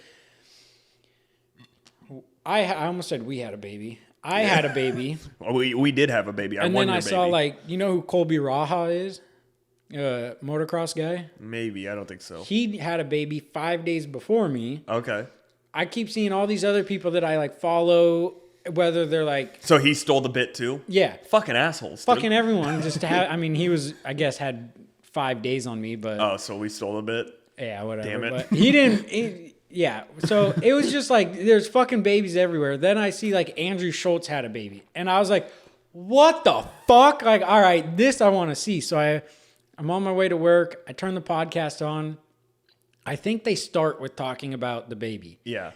B: I almost said we had a baby. I had a baby.
A: We did have a baby.
B: And then I saw, like, you know who Colby Raha is? Motocross guy?
A: Maybe. I don't think so.
B: He had a baby 5 days before me.
A: Okay.
B: I keep seeing all these other people that I, like, follow, whether they're, like...
A: So he stole the bit, too?
B: Yeah.
A: Fucking assholes.
B: Fucking dude. Everyone. Just to have... I mean, he was, I guess, had 5 days on me, but...
A: Oh, so we stole the bit?
B: Yeah, whatever.
A: Damn it.
B: But he didn't... Yeah, so it was just like, there's fucking babies everywhere. Then I see like Andrew Schultz had a baby. And I was like, what the fuck? Like, all right, this I want to see. So I'm on my way to work. I turn the podcast on. I think they start with talking about the baby.
A: Yeah,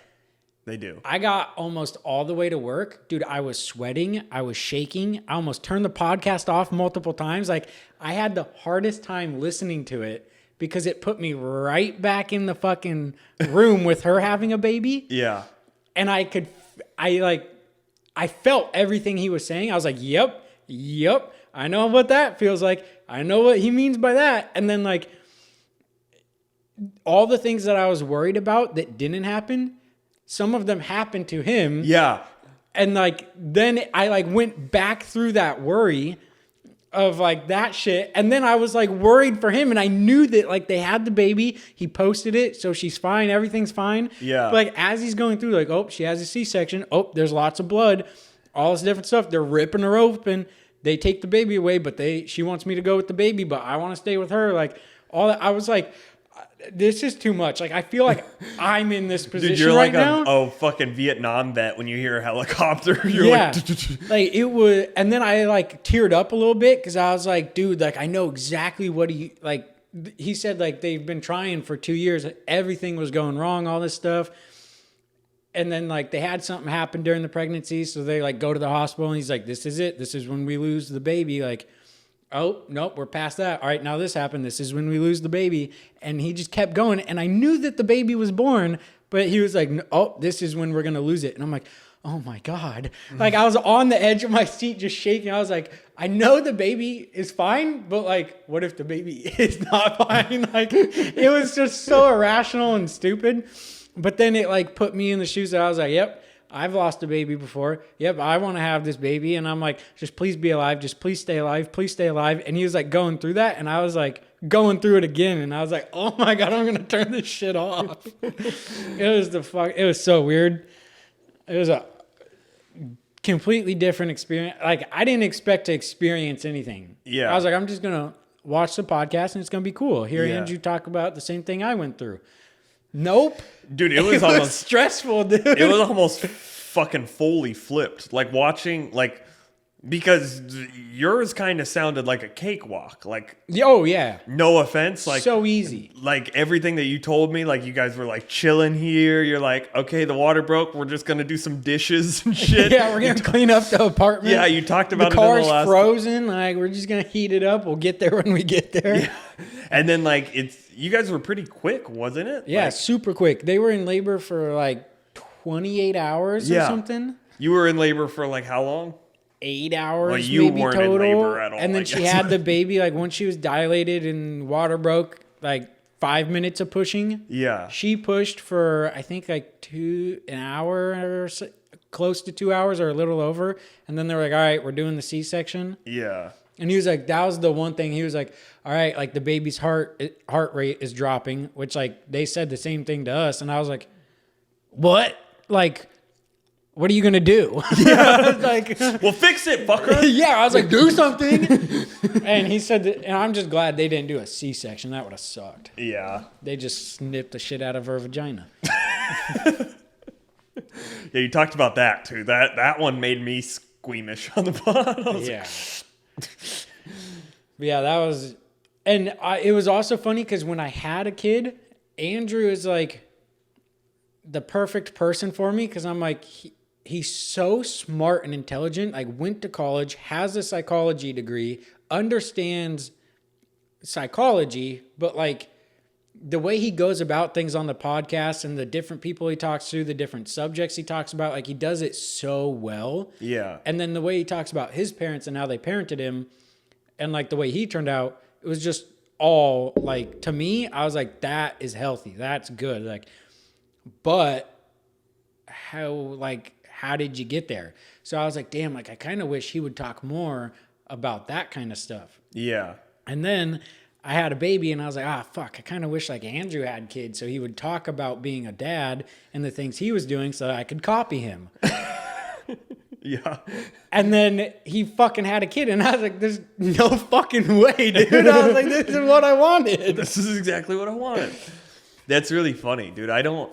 A: they do.
B: I got almost all the way to work. Dude, I was sweating. I was shaking. I almost turned the podcast off multiple times. Like, I had the hardest time listening to it, because it put me right back in the fucking room with her having a baby.
A: Yeah.
B: And I felt everything he was saying. I was like, yep, I know what that feels like. I know what he means by that. And then like all the things that I was worried about that didn't happen, some of them happened to him.
A: Yeah.
B: And like, then I like went back through that worry of like that shit. And then I was like worried for him. And I knew that like they had the baby. He posted it. So she's fine. Everything's fine.
A: Yeah.
B: But like as he's going through, like, oh, she has a C-section. Oh, there's lots of blood. All this different stuff. They're ripping her open. They take the baby away, but she wants me to go with the baby, but I want to stay with her. Like all that. I was like, this is too much. Like, I feel like I'm in this position.
A: Dude, you're
B: right
A: like
B: now.
A: a fucking Vietnam vet when you hear a helicopter. You're
B: yeah.
A: like
B: it was, and then I like teared up a little bit because I was like, dude, like I know exactly what he said, like they've been trying for 2 years. Everything was going wrong, all this stuff. And then like they had something happen during the pregnancy. So they like go to the hospital and he's like, this is it. This is when we lose the baby. Like, oh, nope, we're past that. All right, now this happened. This is when we lose the baby. And he just kept going. And I knew that the baby was born, but he was like, oh, this is when we're going to lose it. And I'm like, oh my God. Like I was on the edge of my seat just shaking. I was like, I know the baby is fine, but like, what if the baby is not fine? Like it was just so irrational and stupid. But then it like put me in the shoes that I was like, yep, I've lost a baby before. Yep, I want to have this baby. And I'm like, just please be alive. Just please stay alive. Please stay alive. And he was like going through that. And I was like going through it again. And I was like, oh my God, I'm going to turn this shit off. It was so weird. It was a completely different experience. Like I didn't expect to experience anything.
A: Yeah.
B: I was like, I'm just going to watch the podcast and it's going to be cool. Hear Andrew talk about the same thing I went through. Nope.
A: Dude, it was almost
B: stressful, dude.
A: It was almost fucking fully flipped. Like watching, like, because yours kind of sounded like a cakewalk. Like,
B: oh yeah,
A: no offense, like
B: so easy.
A: Like everything that you told me, like you guys were like chilling here. You're like, okay, the water broke. We're just gonna do some dishes and shit.
B: Yeah, we're gonna clean up the apartment.
A: Yeah, you talked about
B: the
A: it in the
B: car's frozen. Like we're just gonna heat it up. We'll get there when we get there.
A: Yeah. And then like you guys were pretty quick, wasn't it?
B: Yeah,
A: like,
B: super quick. They were in labor for like 28 hours or something.
A: You were in labor for like how long?
B: 8 hours,
A: well, you
B: maybe
A: weren't
B: total.
A: in labor at all,
B: and then she had the baby. Like once she was dilated and water broke, like 5 minutes of pushing.
A: Yeah,
B: she pushed for I think like an hour or so, close to 2 hours or a little over. And then they were like, "All right, we're doing the C-section."
A: Yeah.
B: And he was like, that was the one thing. He was like, all right, like the baby's heart rate is dropping, which like they said the same thing to us. And I was like, what? Like, what are you going to do? Yeah. Like,
A: well, fix it, fucker.
B: Yeah. I was like, do something. And he said that, and I'm just glad they didn't do a C-section. That would have sucked.
A: Yeah.
B: They just snipped the shit out of her vagina.
A: Yeah, you talked about that too. That one made me squeamish on the pod.
B: Yeah. Yeah, that was, and it was also funny because when I had a kid, Andrew is like the perfect person for me because I'm like, he's so smart and intelligent, like went to college, has a psychology degree, understands psychology, but like the way he goes about things on the podcast and the different people he talks to, the different subjects he talks about, like he does it so well.
A: Yeah.
B: And then the way he talks about his parents and how they parented him and like the way he turned out, it was just all like, to me, I was like, that is healthy. That's good. Like, but how did you get there? So I was like, damn, like I kind of wish he would talk more about that kind of stuff.
A: Yeah.
B: And then I had a baby and I was like, fuck, I kind of wish like Andrew had kids so he would talk about being a dad and the things he was doing so I could copy him.
A: Yeah.
B: And then he fucking had a kid and I was like, there's no fucking way, dude. I was like, this is what I wanted.
A: This is exactly what I wanted. That's really funny, dude. I didn't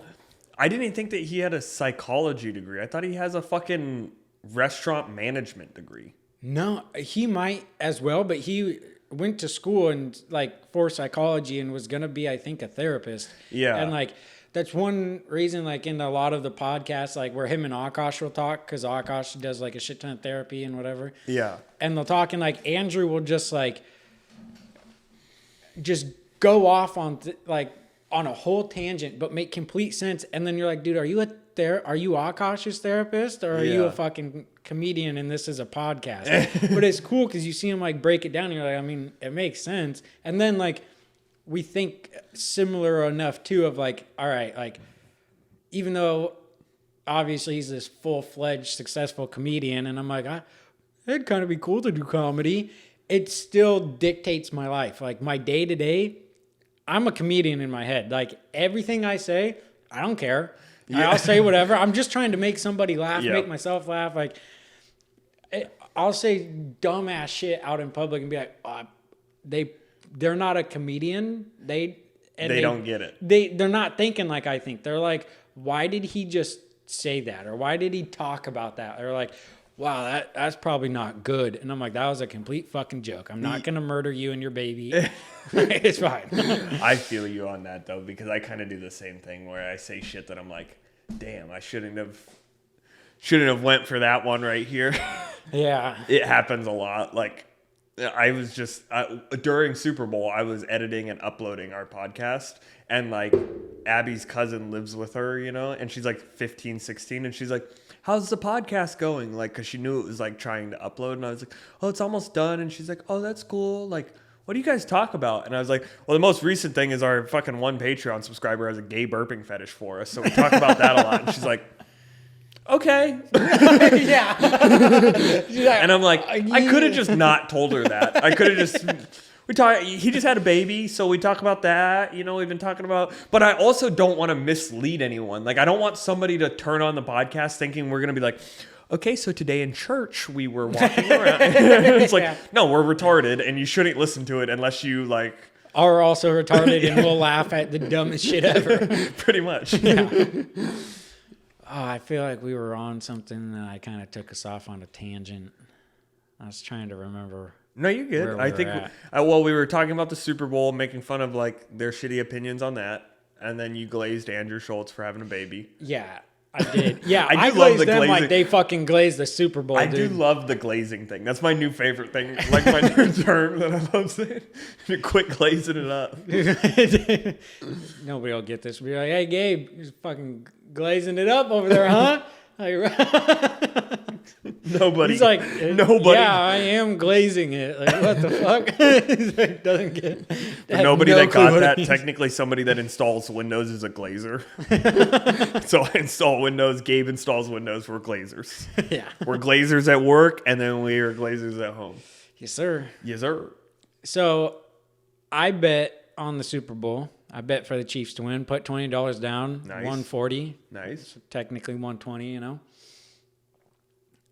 A: even think that he had a psychology degree. I thought he has a fucking restaurant management degree.
B: No, he might as well, but he went to school and like for psychology and was gonna be, I think, a therapist.
A: Yeah.
B: And like that's one reason, like in a lot of the podcasts, like where him and Akash will talk, because Akash does like a shit ton of therapy and whatever.
A: Yeah.
B: And they'll talk, and like Andrew will just go off on on a whole tangent, but make complete sense. And then you're like, dude, are you Akash's therapist, or are you a fucking comedian and this is a podcast? But it's cool because you see him like break it down and you're like, I mean, it makes sense. And then like we think similar enough too of like, all right, like even though obviously he's this full-fledged successful comedian and I'm like, it'd kind of be cool to do comedy. It still dictates my life. Like my day-to-day, I'm a comedian in my head. Like everything I say, I don't care. Yeah. I'll say whatever. I'm just trying to make somebody laugh, make myself laugh. Like I'll say dumbass shit out in public and be like, they're not a comedian. They
A: don't get it.
B: They're not thinking like I think. They're like, why did he just say that? Or why did he talk about that? They're like, wow, that's probably not good. And I'm like, that was a complete fucking joke. I'm not going to murder you and your baby. It's fine.
A: I feel you on that though, because I kind of do the same thing where I say shit that I'm like, damn, I shouldn't have went for that one right here.
B: Yeah.
A: It happens a lot. Like I was just during Super Bowl, I was editing and uploading our podcast, and like Abby's cousin lives with her, and she's like 15, 16, and she's like, how's the podcast going? Like, cause she knew it was like trying to upload, and I was like, oh, it's almost done. And she's like, oh, that's cool. Like, what do you guys talk about? And I was like, well, the most recent thing is our fucking one Patreon subscriber has a gay burping fetish for us. So we talk about that a lot. And she's like, okay.
B: Yeah.
A: And I'm like, I could have just not told her that. I could have just, he just had a baby. So we talk about that. You know, we've been talking about, but I also don't want to mislead anyone. Like, I don't want somebody to turn on the podcast thinking we're going to be like, okay, so today in church we were walking around. It's like, no, we're retarded, and you shouldn't listen to it unless you like
B: are also retarded and will laugh at the dumbest shit ever.
A: Pretty much.
B: Yeah. Oh, I feel like we were on something and I kind of took us off on a tangent. I was trying to remember.
A: No, you're good. I think we were talking about the Super Bowl, making fun of like their shitty opinions on that, and then you glazed Andrew Schultz for having a baby.
B: Yeah. I did. Yeah,
A: I
B: glazed them glazing. Like they fucking glazed the Super Bowl.
A: I do love the glazing thing. That's my new favorite thing. Like my new term that I love saying. You quit glazing it up.
B: Nobody will get this. Be like, hey, Gabe, you're fucking glazing it up over there, huh?
A: Nobody.
B: He's like,
A: nobody.
B: Yeah, I am glazing it. Like, what the fuck? He's like, doesn't get.
A: Nobody that got that. Technically, somebody that installs Windows is a glazer. So I install Windows. Gabe installs Windows. We're glazers.
B: Yeah,
A: we're glazers at work, and then we are glazers at home.
B: Yes, sir.
A: Yes, sir.
B: So I bet on the Super Bowl. I bet for the Chiefs to win. Put $20 down.
A: Nice.
B: 140.
A: Nice.
B: So technically 120. You know.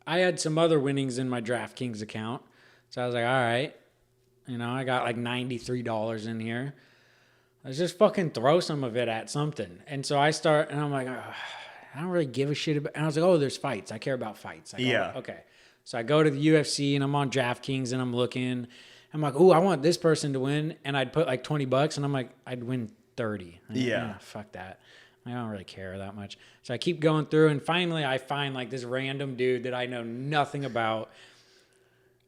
B: I had some other winnings in my DraftKings account. So I was like, all right. You know, I got like $93 in here. Let's just fucking throw some of it at something. And so I start, and I'm like, I don't really give a shit about. And I was like, oh, there's fights. I care about fights.
A: Yeah.
B: Okay. So I go to the UFC, and I'm on DraftKings, and I'm looking. I'm like, oh, I want this person to win. And I'd put like $20, and I'm like, I'd win 30.
A: Yeah.
B: Fuck that. I don't really care that much. So I keep going through, and finally I find like this random dude that I know nothing about.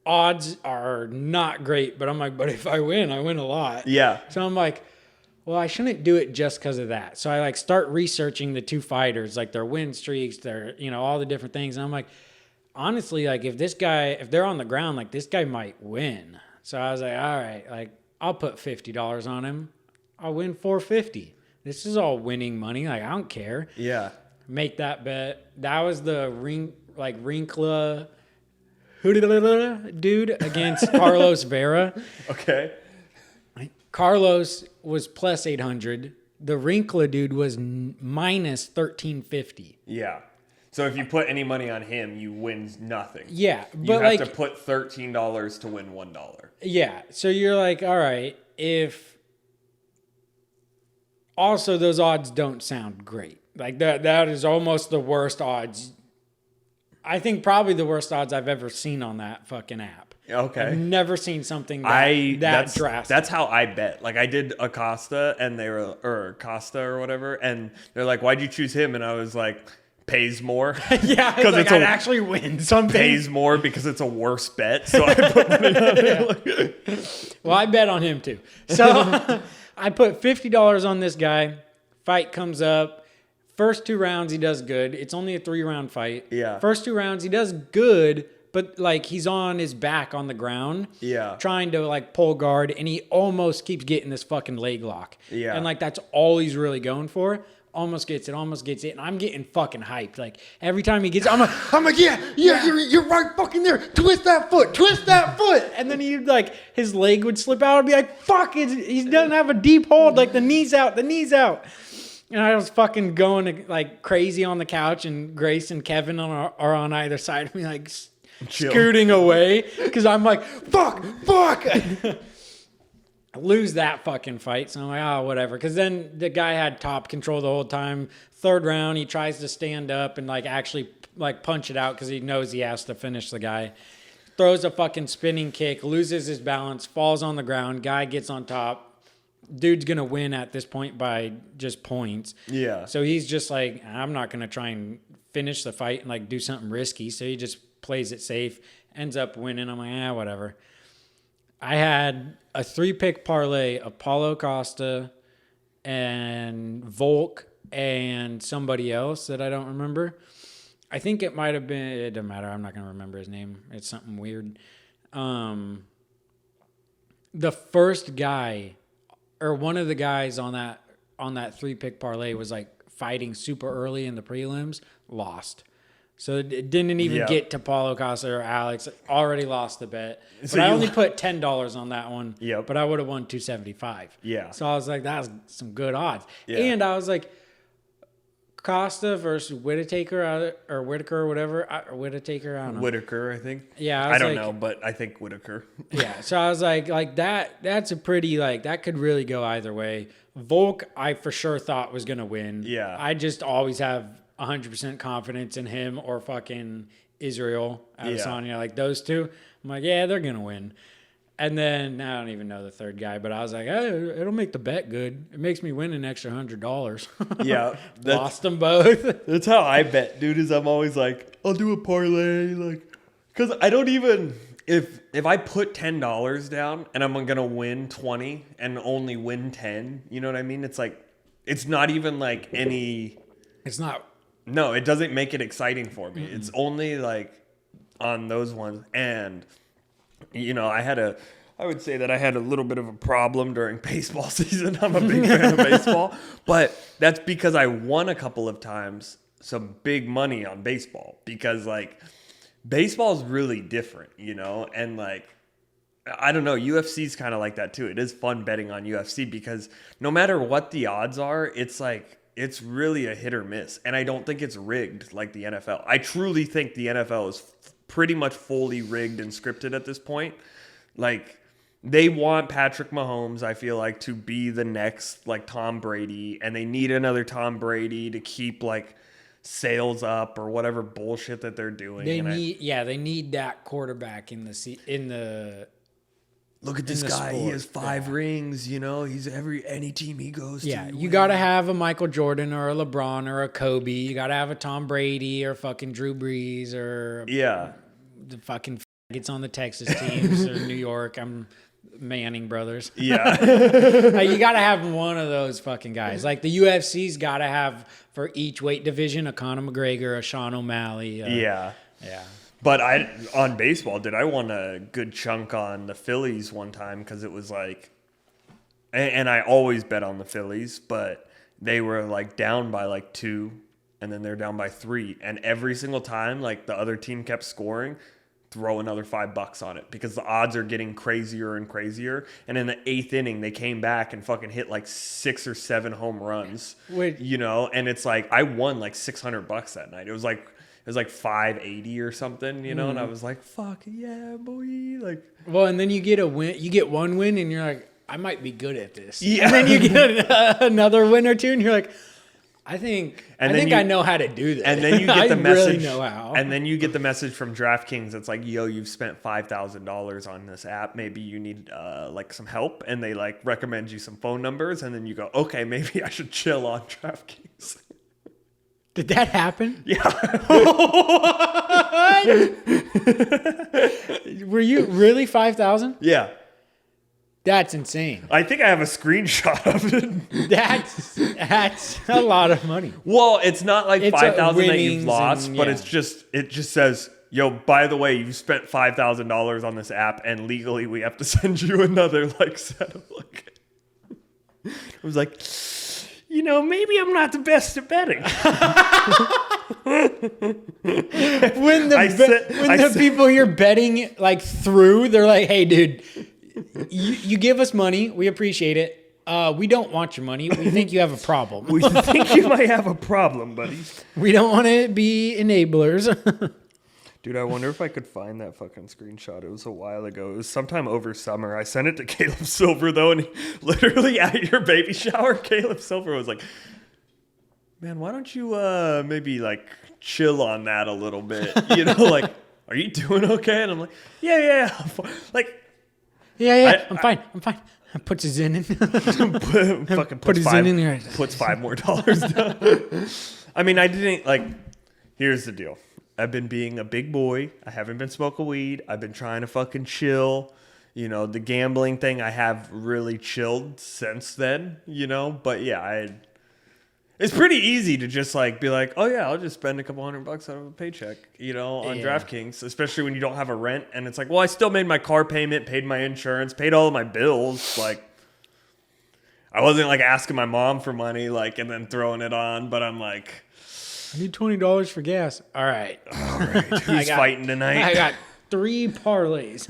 B: Odds are not great, but I'm like, but if I win a lot.
A: Yeah.
B: So I'm like, well, I shouldn't do it just because of that. So I like start researching the two fighters, like their win streaks, their, you know, all the different things. And I'm like, honestly, like if they're on the ground, like this guy might win. So I was like, all right, like I'll put $50 on him. I'll win $450. This is all winning money. Like, I don't care.
A: Yeah.
B: Make that bet. That was the Rinkla dude against Carlos Vera.
A: Okay.
B: Carlos was plus 800. The Rinkla dude was minus 1350.
A: Yeah. So if you put any money on him, you win nothing.
B: Yeah.
A: You
B: but
A: have to put $13 to win $1.
B: Yeah. So you're like, all right, if... Also, those odds don't sound great. Like that is almost the worst odds. I think probably the worst odds I've ever seen on that fucking app.
A: Okay.
B: I've never seen something that drastic.
A: That's how I bet. Like I did Acosta and Costa or whatever, and they're like, "Why'd you choose him?" And I was like, "Pays more."
B: Yeah, because like, I'd actually win something.
A: Pays more because it's a worse bet. So I put money on it.
B: Well, I bet on him too. So I put $50 on this guy. Fight comes up. First 2 rounds, he does good. It's only a 3-round fight.
A: Yeah.
B: First 2 rounds, he does good, but like he's on his back on the ground.
A: Yeah.
B: Trying to like pull guard, and he almost keeps getting this fucking leg lock.
A: Yeah.
B: And like that's all he's really going for. Almost gets it, and I'm getting fucking hyped. Like every time he gets, I'm like, yeah, you're right fucking there. Twist that foot, and then he like his leg would slip out and be like, fuck, he doesn't have a deep hold, like the knees out. And I was fucking going like crazy on the couch, and Grace and Kevin are on either side of me, like scooting away because I'm like, fuck. Lose that fucking fight. So I'm like, oh, whatever. Because then the guy had top control the whole time. 3rd round, he tries to stand up and like actually like punch it out because he knows he has to finish the guy. Throws a fucking spinning kick, loses his balance, falls on the ground. Guy gets on top. Dude's going to win at this point by just points.
A: Yeah.
B: So he's just like, I'm not going to try and finish the fight and like do something risky. So he just plays it safe, ends up winning. I'm like, whatever. I had a 3-pick parlay of Paulo Costa and Volk and somebody else that I don't remember. I think it might have been. It doesn't matter. I'm not gonna remember his name. It's something weird. The first guy, or one of the guys on that 3-pick parlay was like fighting super early in the prelims, lost. So it didn't even get to Paulo Costa or Alex. Already lost the bet.
A: So
B: But I only put $10 on that one.
A: Yep.
B: But I would have won $275.
A: Yeah.
B: So I was like, that's some good odds.
A: Yeah.
B: And I was like, Costa versus Whittaker or Whitaker or whatever. Or Whittaker, I don't know.
A: Whitaker, I think.
B: Yeah,
A: I don't know, but I think Whitaker.
B: Yeah, so I was like that's a pretty, like, that could really go either way. Volk, I for sure thought was going to win.
A: Yeah.
B: I just always have 100% confidence in him or fucking Israel Adesanya, like those two. I'm like, yeah, they're going to win. And then I don't even know the third guy, but I was like, hey, it'll make the bet good. It makes me win an extra $100.
A: Yeah.
B: Lost them both.
A: That's how I bet, dude, is I'm always like, I'll do a parlay, like, because I don't even, if I put $10 down and I'm going to win 20 and only win 10, you know what I mean? It's like, it's not even like any,
B: It's not.
A: no, it doesn't make it exciting for me. It's only like on those ones. And, you know, I would say that I had a little bit of a problem during baseball season. I'm a big fan of baseball, but that's because I won a couple of times some big money on baseball, because like baseball is really different, you know? And like, I don't know, UFC's kind of like that too. It is fun betting on UFC because no matter what the odds are, it's like, it's really a hit or miss. And I don't think it's rigged like the NFL. I truly think the NFL is pretty much fully rigged and scripted at this point. Like, they want Patrick Mahomes, I feel like, to be the next like Tom Brady, and they need another Tom Brady to keep like sales up or whatever bullshit that they're doing.
B: They need that quarterback in the
A: look at this guy. He has 5 rings, you know. He's any team he goes to.
B: Yeah, you got to have a Michael Jordan or a LeBron or a Kobe. You got to have a Tom Brady or fucking Drew Brees or the fucking faggots on the Texas teams or New York. I'm Manning brothers.
A: Yeah.
B: Like, you got to have one of those fucking guys. Like the UFC's got to have for each weight division a Conor McGregor, a Sean O'Malley.
A: Yeah. But on baseball, I won a good chunk on the Phillies one time because it was like, and I always bet on the Phillies, but they were like down by like 2, and then they're down by 3, and every single time like the other team kept scoring, throw another $5 on it because the odds are getting crazier and crazier. And in the 8th inning, they came back and fucking hit like 6 or 7 home runs. You know, and it's like I won like $600 that night. It was like 580 or something, you know, and I was like, fuck yeah, boy. Like, well,
B: and then you get a win, you get one win, and you're like, I might be good at this.
A: Yeah.
B: And then you get another win or two, and you're like, I think I know how to do this.
A: And then you get the message.
B: Really know how.
A: And then you get the message from DraftKings that's like, yo, you've spent $5,000 on this app. Maybe you need like some help, and they like recommend you some phone numbers, and then you go, okay, maybe I should chill on DraftKings.
B: Did that happen?
A: Yeah.
B: Were you really 5,000?
A: Yeah.
B: That's insane.
A: I think I have a screenshot of it.
B: That's a lot of money.
A: Well, it's not like 5,000 that you've lost, but
B: yeah.
A: it just says, yo, by the way, you spent $5,000 on this app, and legally we have to send you another like set of like. It was like, you know, maybe I'm not the best at betting.
B: when the people you're betting like through, they're like, hey, dude, you give us money. We appreciate it. We don't want your money. We think you have a problem.
A: We think you might have a problem, buddy.
B: We don't want to be enablers.
A: Dude, I wonder if I could find that fucking screenshot. It was a while ago. It was sometime over summer. I sent it to Caleb Silver, though, and literally at your baby shower, Caleb Silver was like, man, why don't you maybe, like, chill on that a little bit? You know, like, are you doing okay? And I'm like, yeah. Like,
B: yeah, I'm fine. Puts his in.
A: Fucking puts
B: his in there.
A: Puts $5 more down. I mean, I didn't, like, here's the deal. I've been being a big boy. I haven't been smoking weed. I've been trying to fucking chill. You know, the gambling thing, I have really chilled since then, you know? But yeah, It's pretty easy to just like be like, oh yeah, I'll just spend a couple $100 out of a paycheck, on DraftKings, especially when you don't have a rent. And it's like, well, I still made my car payment, paid my insurance, paid all of my bills. Like, I wasn't like asking my mom for money, like, and then throwing it on, but I'm like,
B: I need $20 for gas. All right.
A: Who's fighting tonight?
B: I got 3 parlays.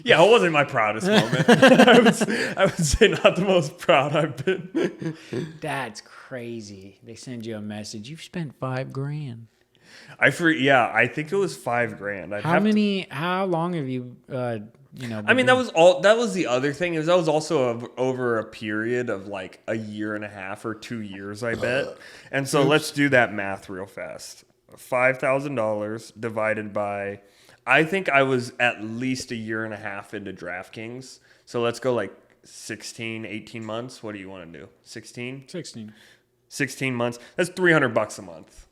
A: Yeah, it wasn't my proudest moment. I would say not the most proud I've been.
B: That's crazy. They send you a message. You've spent $5,000.
A: I think it was $5,000.
B: How long have you,
A: I mean, that was the other thing that was also over a period of like a year and a half or 2 years, I bet. And so let's do that math real fast. $5,000 divided by, I think I was at least a year and a half into DraftKings. So let's go like 16, 18 months. What do you want to do? 16? 16 months. That's $300 a month.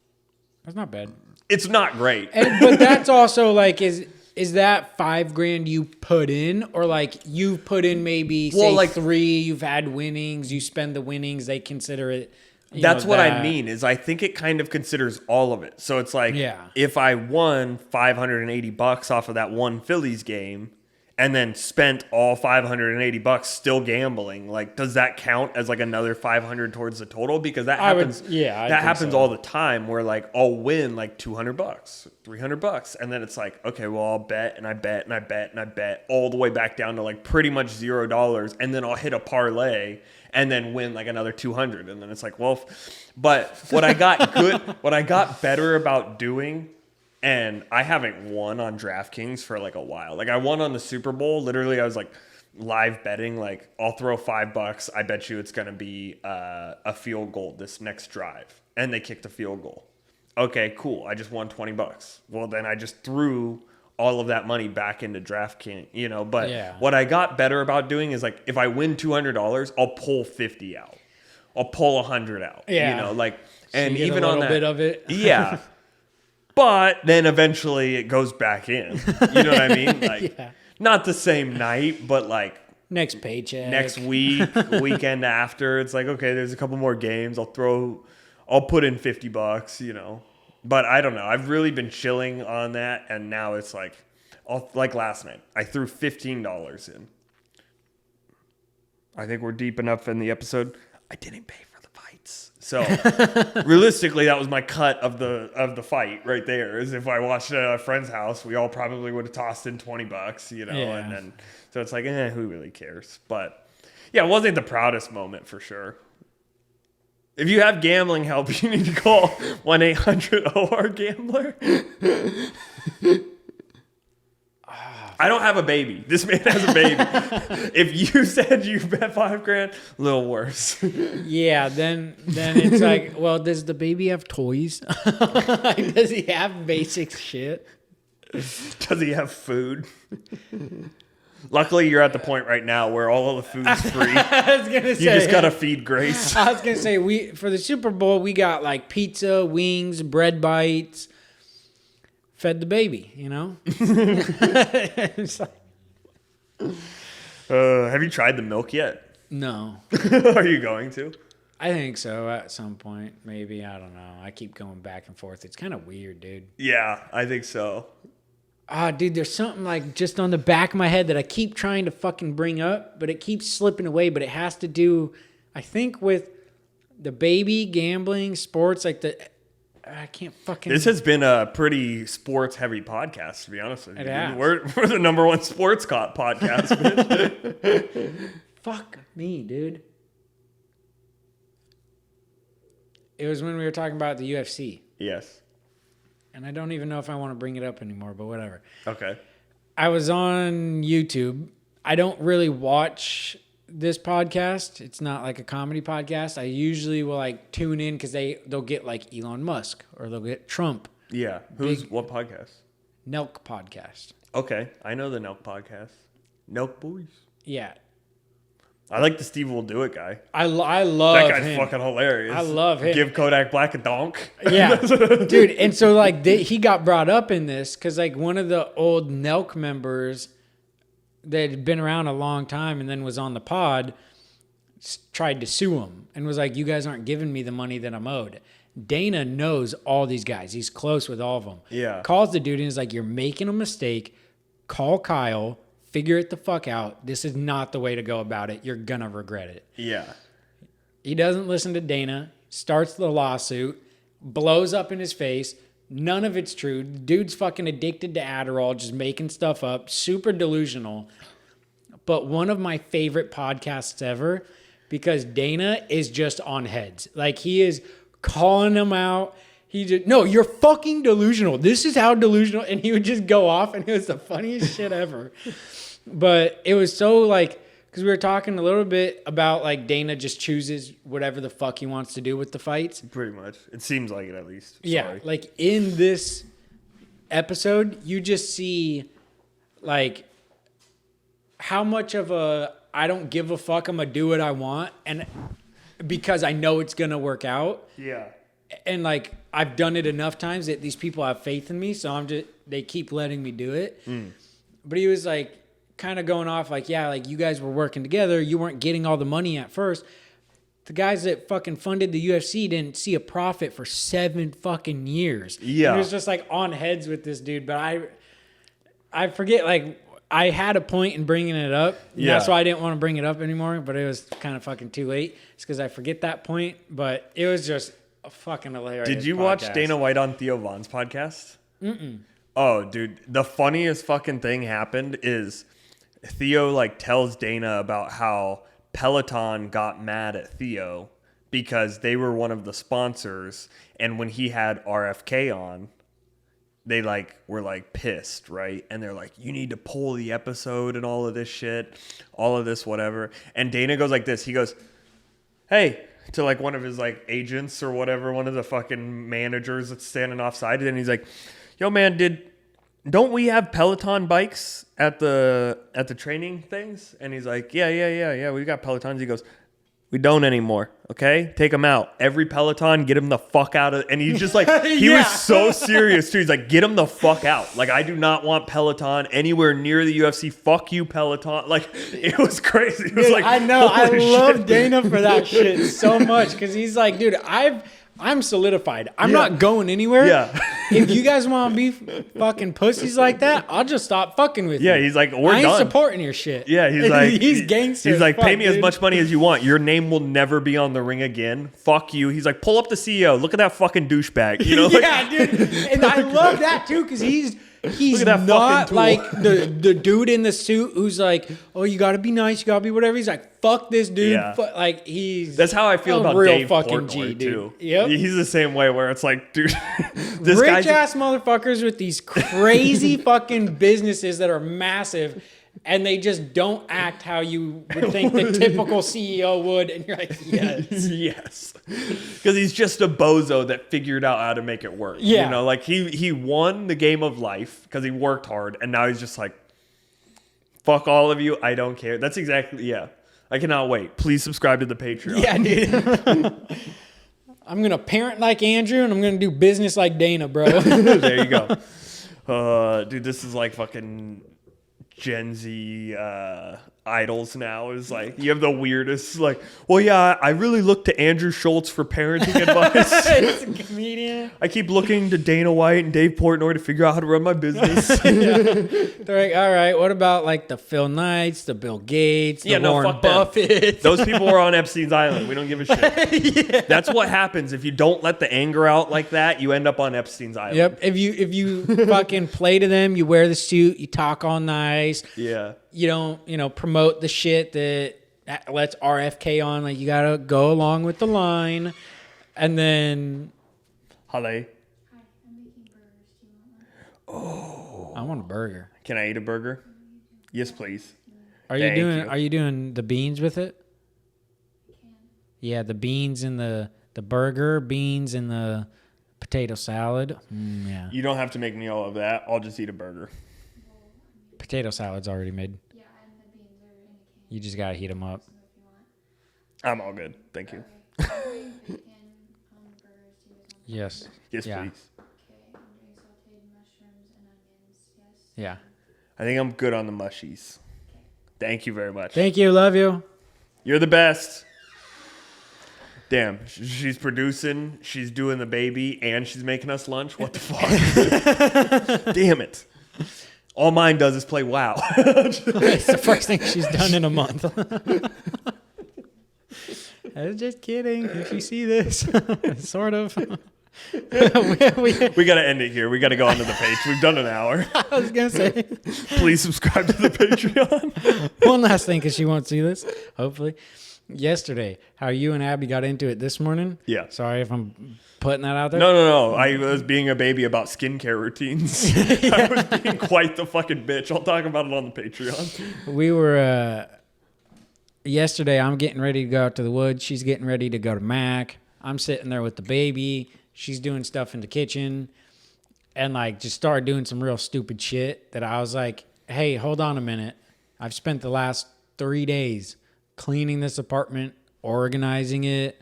B: That's not bad.
A: It's not great.
B: But that's also like, is that $5,000 you put in, or like you've put in maybe say 3, you've had winnings, you spend the winnings, they consider it.
A: That's what I mean is I think it kind of considers all of it. So it's like, if I won $580 off of that one Phillies game and then spent all $580 still gambling, like, does that count as like another $500 towards the total? Because that happens. That happens all the time where like I'll win like $200, $300, and then it's like, okay, well, I'll bet and I bet and I bet and I bet all the way back down to like pretty much $0, and then I'll hit a parlay and then win like another 200, and then it's like, well, but what I got better about doing. And I haven't won on DraftKings for like a while. Like I won on the Super Bowl. Literally, I was like live betting. Like I'll throw $5. I bet you it's going to be a field goal this next drive. And they kicked a field goal. Okay, cool. I just won $20. Well, then I just threw all of that money back into DraftKings, But what I got better about doing is like if I win $200, I'll pull 50 out. I'll pull 100 out.
B: Yeah.
A: And
B: so
A: even
B: a
A: on that
B: bit of it.
A: Yeah. But then eventually it goes back in. You know what I mean? Like, not the same night, but like
B: next paycheck,
A: next week, weekend after. It's like, okay, there's a couple more games. I'll put in $50, But I don't know. I've really been chilling on that, and now it's like, like last night, I threw $15 in. I think we're deep enough in the episode. I didn't pay for the fights. So realistically, that was my cut of the fight right there. Is if I watched it at a friend's house, we all probably would have tossed in $20, and then so it's like, who really cares? But yeah, it wasn't the proudest moment for sure. If you have gambling help, you need to call 1-800-OR-GAMBLER. I don't have a baby. This man has a baby. If you said you bet $5,000, a little worse.
B: Yeah, then it's like, well, does the baby have toys? Does he have basic shit?
A: Does he have food? Luckily, you're at the point right now where all of the food's free.
B: I was gonna say,
A: you just gotta feed Grace.
B: I was gonna say, for the Super Bowl, we got like pizza, wings, bread bites. Fed the baby, It's like,
A: have you tried the milk yet?
B: No.
A: Are you going to?
B: I think so at some point. Maybe. I don't know. I keep going back and forth. It's kind of weird, dude.
A: Yeah, I think so.
B: Dude, there's something like just on the back of my head that I keep trying to fucking bring up, but it keeps slipping away. But it has to do, I think, with the baby, gambling, sports, like I can't fucking...
A: This has been a pretty sports-heavy podcast, to be honest with you.
B: It has.
A: We're the number one sports podcast.
B: Fuck me, dude. It was when we were talking about the UFC.
A: Yes.
B: And I don't even know if I want to bring it up anymore, but whatever.
A: Okay.
B: I was on YouTube. I don't really watch this podcast. It's not like a comedy podcast. I usually will like tune in because they'll get like Elon Musk or they'll get Trump.
A: Yeah. What podcast?
B: Nelk podcast.
A: Okay. I know the Nelk podcast. Nelk Boys.
B: Yeah.
A: I like the Steve Will Do It guy.
B: I love
A: that guy's
B: him.
A: fucking hilarious.
B: I love him.
A: Give Kodak Black a donk.
B: Yeah. Dude, and so like he got brought up in this because like one of the old Nelk members that had been around a long time and then was on the pod, tried to sue him and was like, you guys aren't giving me the money that I'm owed. Dana knows all these guys. He's close with all of them.
A: Yeah.
B: Calls the dude and is like, you're making a mistake. Call Kyle. Figure it the fuck out. This is not the way to go about it. You're going to regret it.
A: Yeah.
B: He doesn't listen to Dana. Starts the lawsuit. Blows up in his face. None of it's true. Dude's fucking addicted to Adderall, just making stuff up. Super delusional. But one of my favorite podcasts ever because Dana is just on heads. Like, he is calling him out. He just, no, you're fucking delusional. This is how delusional. And he would just go off, and it was the funniest shit ever. But it was so, like, because we were talking a little bit about, like, Dana just chooses whatever the fuck he wants to do with the fights.
A: Pretty much. It seems like it, at least.
B: Yeah.
A: Sorry.
B: Like, in this episode, you just see, like, how much of a I don't give a fuck, I'm going to do what I want. And because I know it's going to work out.
A: Yeah.
B: And, like, I've done it enough times that these people have faith in me. So they keep letting me do it. But he was like, kind of going off like, yeah, like you guys were working together. You weren't getting all the money at first. The guys that fucking funded the UFC didn't see a profit for 7 fucking years.
A: Yeah.
B: He was just like on heads with this dude. But I forget, like, I had a point in bringing it up. Yeah. That's why I didn't want to bring it up anymore. But it was kind of fucking too late. It's because I forget that point. But it was just a fucking hilarious
A: Did you
B: podcast.
A: watch Dana White on Theo Von's podcast? Mm-mm. Oh, dude. The funniest fucking thing happened is Theo, like, tells Dana about how Peloton got mad at Theo because they were one of the sponsors. And when he had RFK on, they, like, were, like, pissed, right? And they're like, you need to pull the episode and all of this shit, all of this, whatever. And Dana goes like this. He goes, hey, to, like, one of his, like, agents or whatever, one of the fucking managers that's standing offside. And he's like, yo, man, don't we have Peloton bikes at the training things? And he's like, yeah, we got Pelotons. He goes, we don't anymore, okay? Take them out. Every Peloton, get him the fuck out of... And he's just like, he was so serious, too. He's like, get him the fuck out. Like, I do not want Peloton anywhere near the UFC. Fuck you, Peloton. Like, it was crazy. It was like,
B: I know. I love
A: shit,
B: Dana for that shit so much because he's like, dude, I'm solidified. I'm not going anywhere.
A: Yeah.
B: If you guys want to be fucking pussies like that, I'll just stop fucking with you.
A: Yeah, he's like, we're
B: I ain't
A: done.
B: supporting your shit.
A: Yeah, he's like,
B: he's gangster.
A: He's like,
B: fuck,
A: pay me
B: dude.
A: as much money as you want. Your name will never be on the ring again. Fuck you. He's like, pull up the CEO. Look at that fucking douchebag. You know? Like,
B: Yeah, dude. And I love that too because he's
A: Look at that
B: not
A: fucking tool.
B: like the dude in the suit who's like, oh, you got to be nice, you got to be whatever. He's like, fuck this dude.
A: Yeah.
B: Like he's
A: that's how I feel
B: a
A: about
B: real
A: Dave
B: fucking
A: Portnoy,
B: G, dude.
A: too.
B: Yep.
A: He's the same way where it's like, dude, this
B: rich
A: guy's...
B: ass motherfuckers with these crazy fuking businesses that are massive and they just don't act how you would think the typical CEO would. And you're like, yes.
A: Yes. Because he's just a bozo that figured out how to make it work.
B: Yeah.
A: You know, like he won the game of life because he worked hard. And now he's just like, fuck all of you. I don't care. That's exactly, yeah. I cannot wait. Please subscribe to the Patreon.
B: Yeah, dude. I'm going to parent like Andrew and I'm going to do business like Dana, bro.
A: There you go. Dude, this is like fucking Gen Z idols now. Is like, you have the weirdest, like, well, yeah, I really look to Andrew Schultz for parenting advice.
B: It's a comedian.
A: I keep looking to Dana White and Dave Portnoy to figure out how to run my business.
B: They're like, all right, what about like the Phil Knights, the Bill Gates, the Warren
A: fuck them.
B: Buffett?
A: Those people are on Epstein's Island. We don't give a shit. Yeah. That's what happens if you don't let the anger out like that. You end up on Epstein's Island.
B: Yep. If you fucking play to them, you wear the suit, you talk all nice.
A: Yeah.
B: You don't, promote the shit that lets RFK on. Like, you got to go along with the line. And then...
A: Halle.
C: Hi, I'm making burgers. Do you want one?
A: Oh.
B: I want a burger.
A: Can I eat a burger? Yes, please.
B: Are
A: Thank you.
B: you doing the beans with it?
C: Can.
B: Yeah, the beans in the burger, beans in the potato salad. Yeah.
A: You don't have to make me all of that. I'll just eat a burger.
B: Potato salad's already made.
C: Yeah, and the beans are in a can.
B: You just got to heat them up.
C: Some if you want.
A: I'm all good. Thank you.
C: Okay. I'm doing bacon burgers. Do you guys want?
B: Yes.
A: Yes,
B: Yeah.
A: please.
C: Okay, I'm doing sauteed mushrooms and onions. Yes.
B: Yeah.
A: I think I'm good on the mushies. Thank you very much.
B: Thank you. Love you.
A: You're the best. Damn, she's producing, she's doing the baby, and she's making us lunch. What the fuck? Damn it. All mine does is play WoW.
B: It's the first thing she's done in a month. I was just kidding. If you see this, sort of.
A: We got to end it here. We got to go onto the page. We've done an hour.
B: I was going to say.
A: Please subscribe to the Patreon.
B: One last thing, because she won't see this, hopefully. Yesterday, how you and Abby got into it this morning.
A: Yeah.
B: Sorry if I'm putting that out there.
A: No. I was being a baby about skincare routines. I was being quite the fucking bitch. I'll talk about it on the Patreon.
B: We were, yesterday, I'm getting ready to go out to the woods. She's getting ready to go to Mac. I'm sitting there with the baby. She's doing stuff in the kitchen. And, like, just started doing some real stupid shit that I was like, hey, hold on a minute. I've spent the last 3 days cleaning this apartment, organizing it.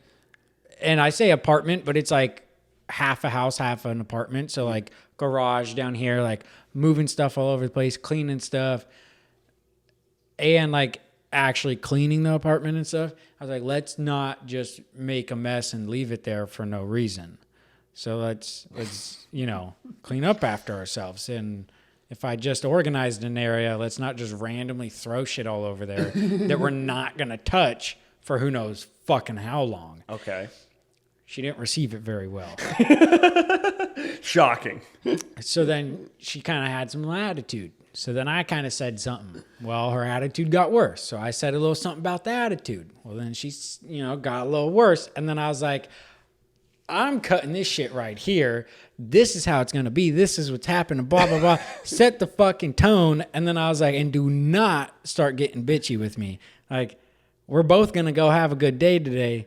B: And I say apartment, but it's like half a house, half an apartment. So like garage down here, like moving stuff all over the place, cleaning stuff, and like actually cleaning the apartment and stuff. I was like, let's not just make a mess and leave it there for no reason. So let's clean up after ourselves. And if I just organized an area, let's not just randomly throw shit all over there that we're not going to touch for who knows fucking how long.
A: Okay.
B: She didn't receive it very well.
A: Shocking.
B: So then she kind of had some attitude. So then I kind of said something. Well, her attitude got worse. So I said a little something about the attitude. Well, then she, got a little worse. And then I was like, I'm cutting this shit right here. This is how it's going to be. This is what's happening, blah, blah, blah. Set the fucking tone. And then I was like, and do not start getting bitchy with me. Like, we're both going to go have a good day today.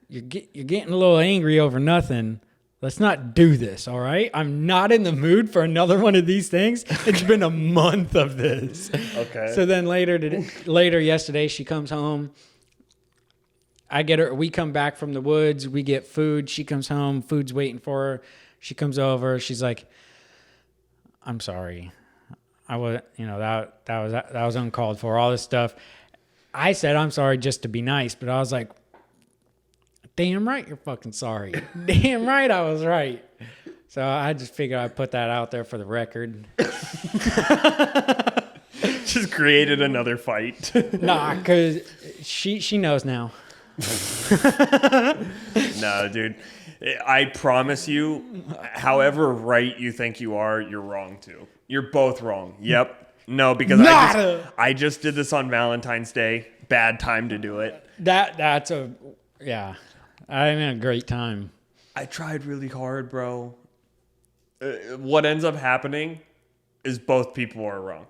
B: You're getting a little angry over nothing. Let's not do this, all right? I'm not in the mood for another one of these things. It's been a month of this.
A: Okay.
B: So then later yesterday, she comes home. I get her. We come back from the woods. We get food. She comes home. Food's waiting for her. She comes over. She's like, "I'm sorry. I was, that was uncalled for. All this stuff." I said, "I'm sorry," just to be nice, but I was like, "Damn right, you're fucking sorry. Damn right, I was right." So I just figured I'd put that out there for the record.
A: Just created another fight.
B: Nah, because she knows now.
A: No, dude. I promise you, however right you think you are, you're wrong too. You're both wrong. Yep. No, because I just did this on Valentine's Day. Bad time to do it.
B: That's yeah. I had a great time.
A: I tried really hard, bro. What ends up happening is both people are wrong.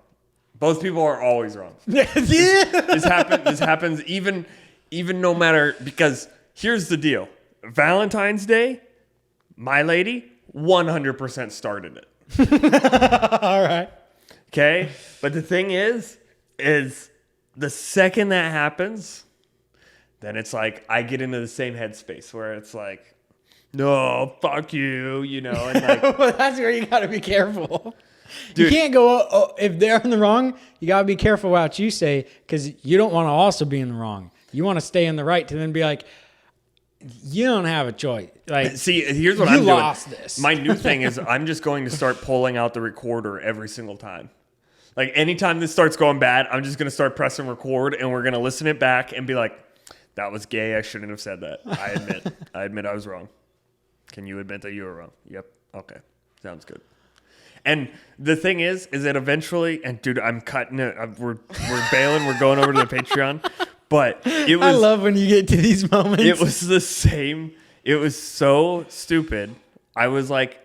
A: Both people are always wrong. This happens even no matter, because here's the deal. Valentine's Day, my lady 100% started it.
B: All right.
A: Okay? But the thing is the second that happens, then it's like I get into the same headspace where it's like, no, fuck you, and like,
B: Well, that's where you got to be careful.
A: Dude.
B: You can't go, if they're in the wrong, you got to be careful what you say, because you don't want to also be in the wrong. You want to stay in the right to then be like, you don't have a choice. Like,
A: see, here's what I'm doing.
B: You lost this.
A: My new thing is I'm just going to start pulling out the recorder every single time. Like, anytime this starts going bad, I'm just going to start pressing record, and we're going to listen it back and be like, that was gay. I shouldn't have said that. I admit I was wrong. Can you admit that you were wrong? Yep. Okay. Sounds good. And the thing is that eventually, and dude, I'm cutting it. We're bailing. We're going over to the Patreon. But it was.
B: I love when you get to these moments.
A: It was the same. It was so stupid. I was like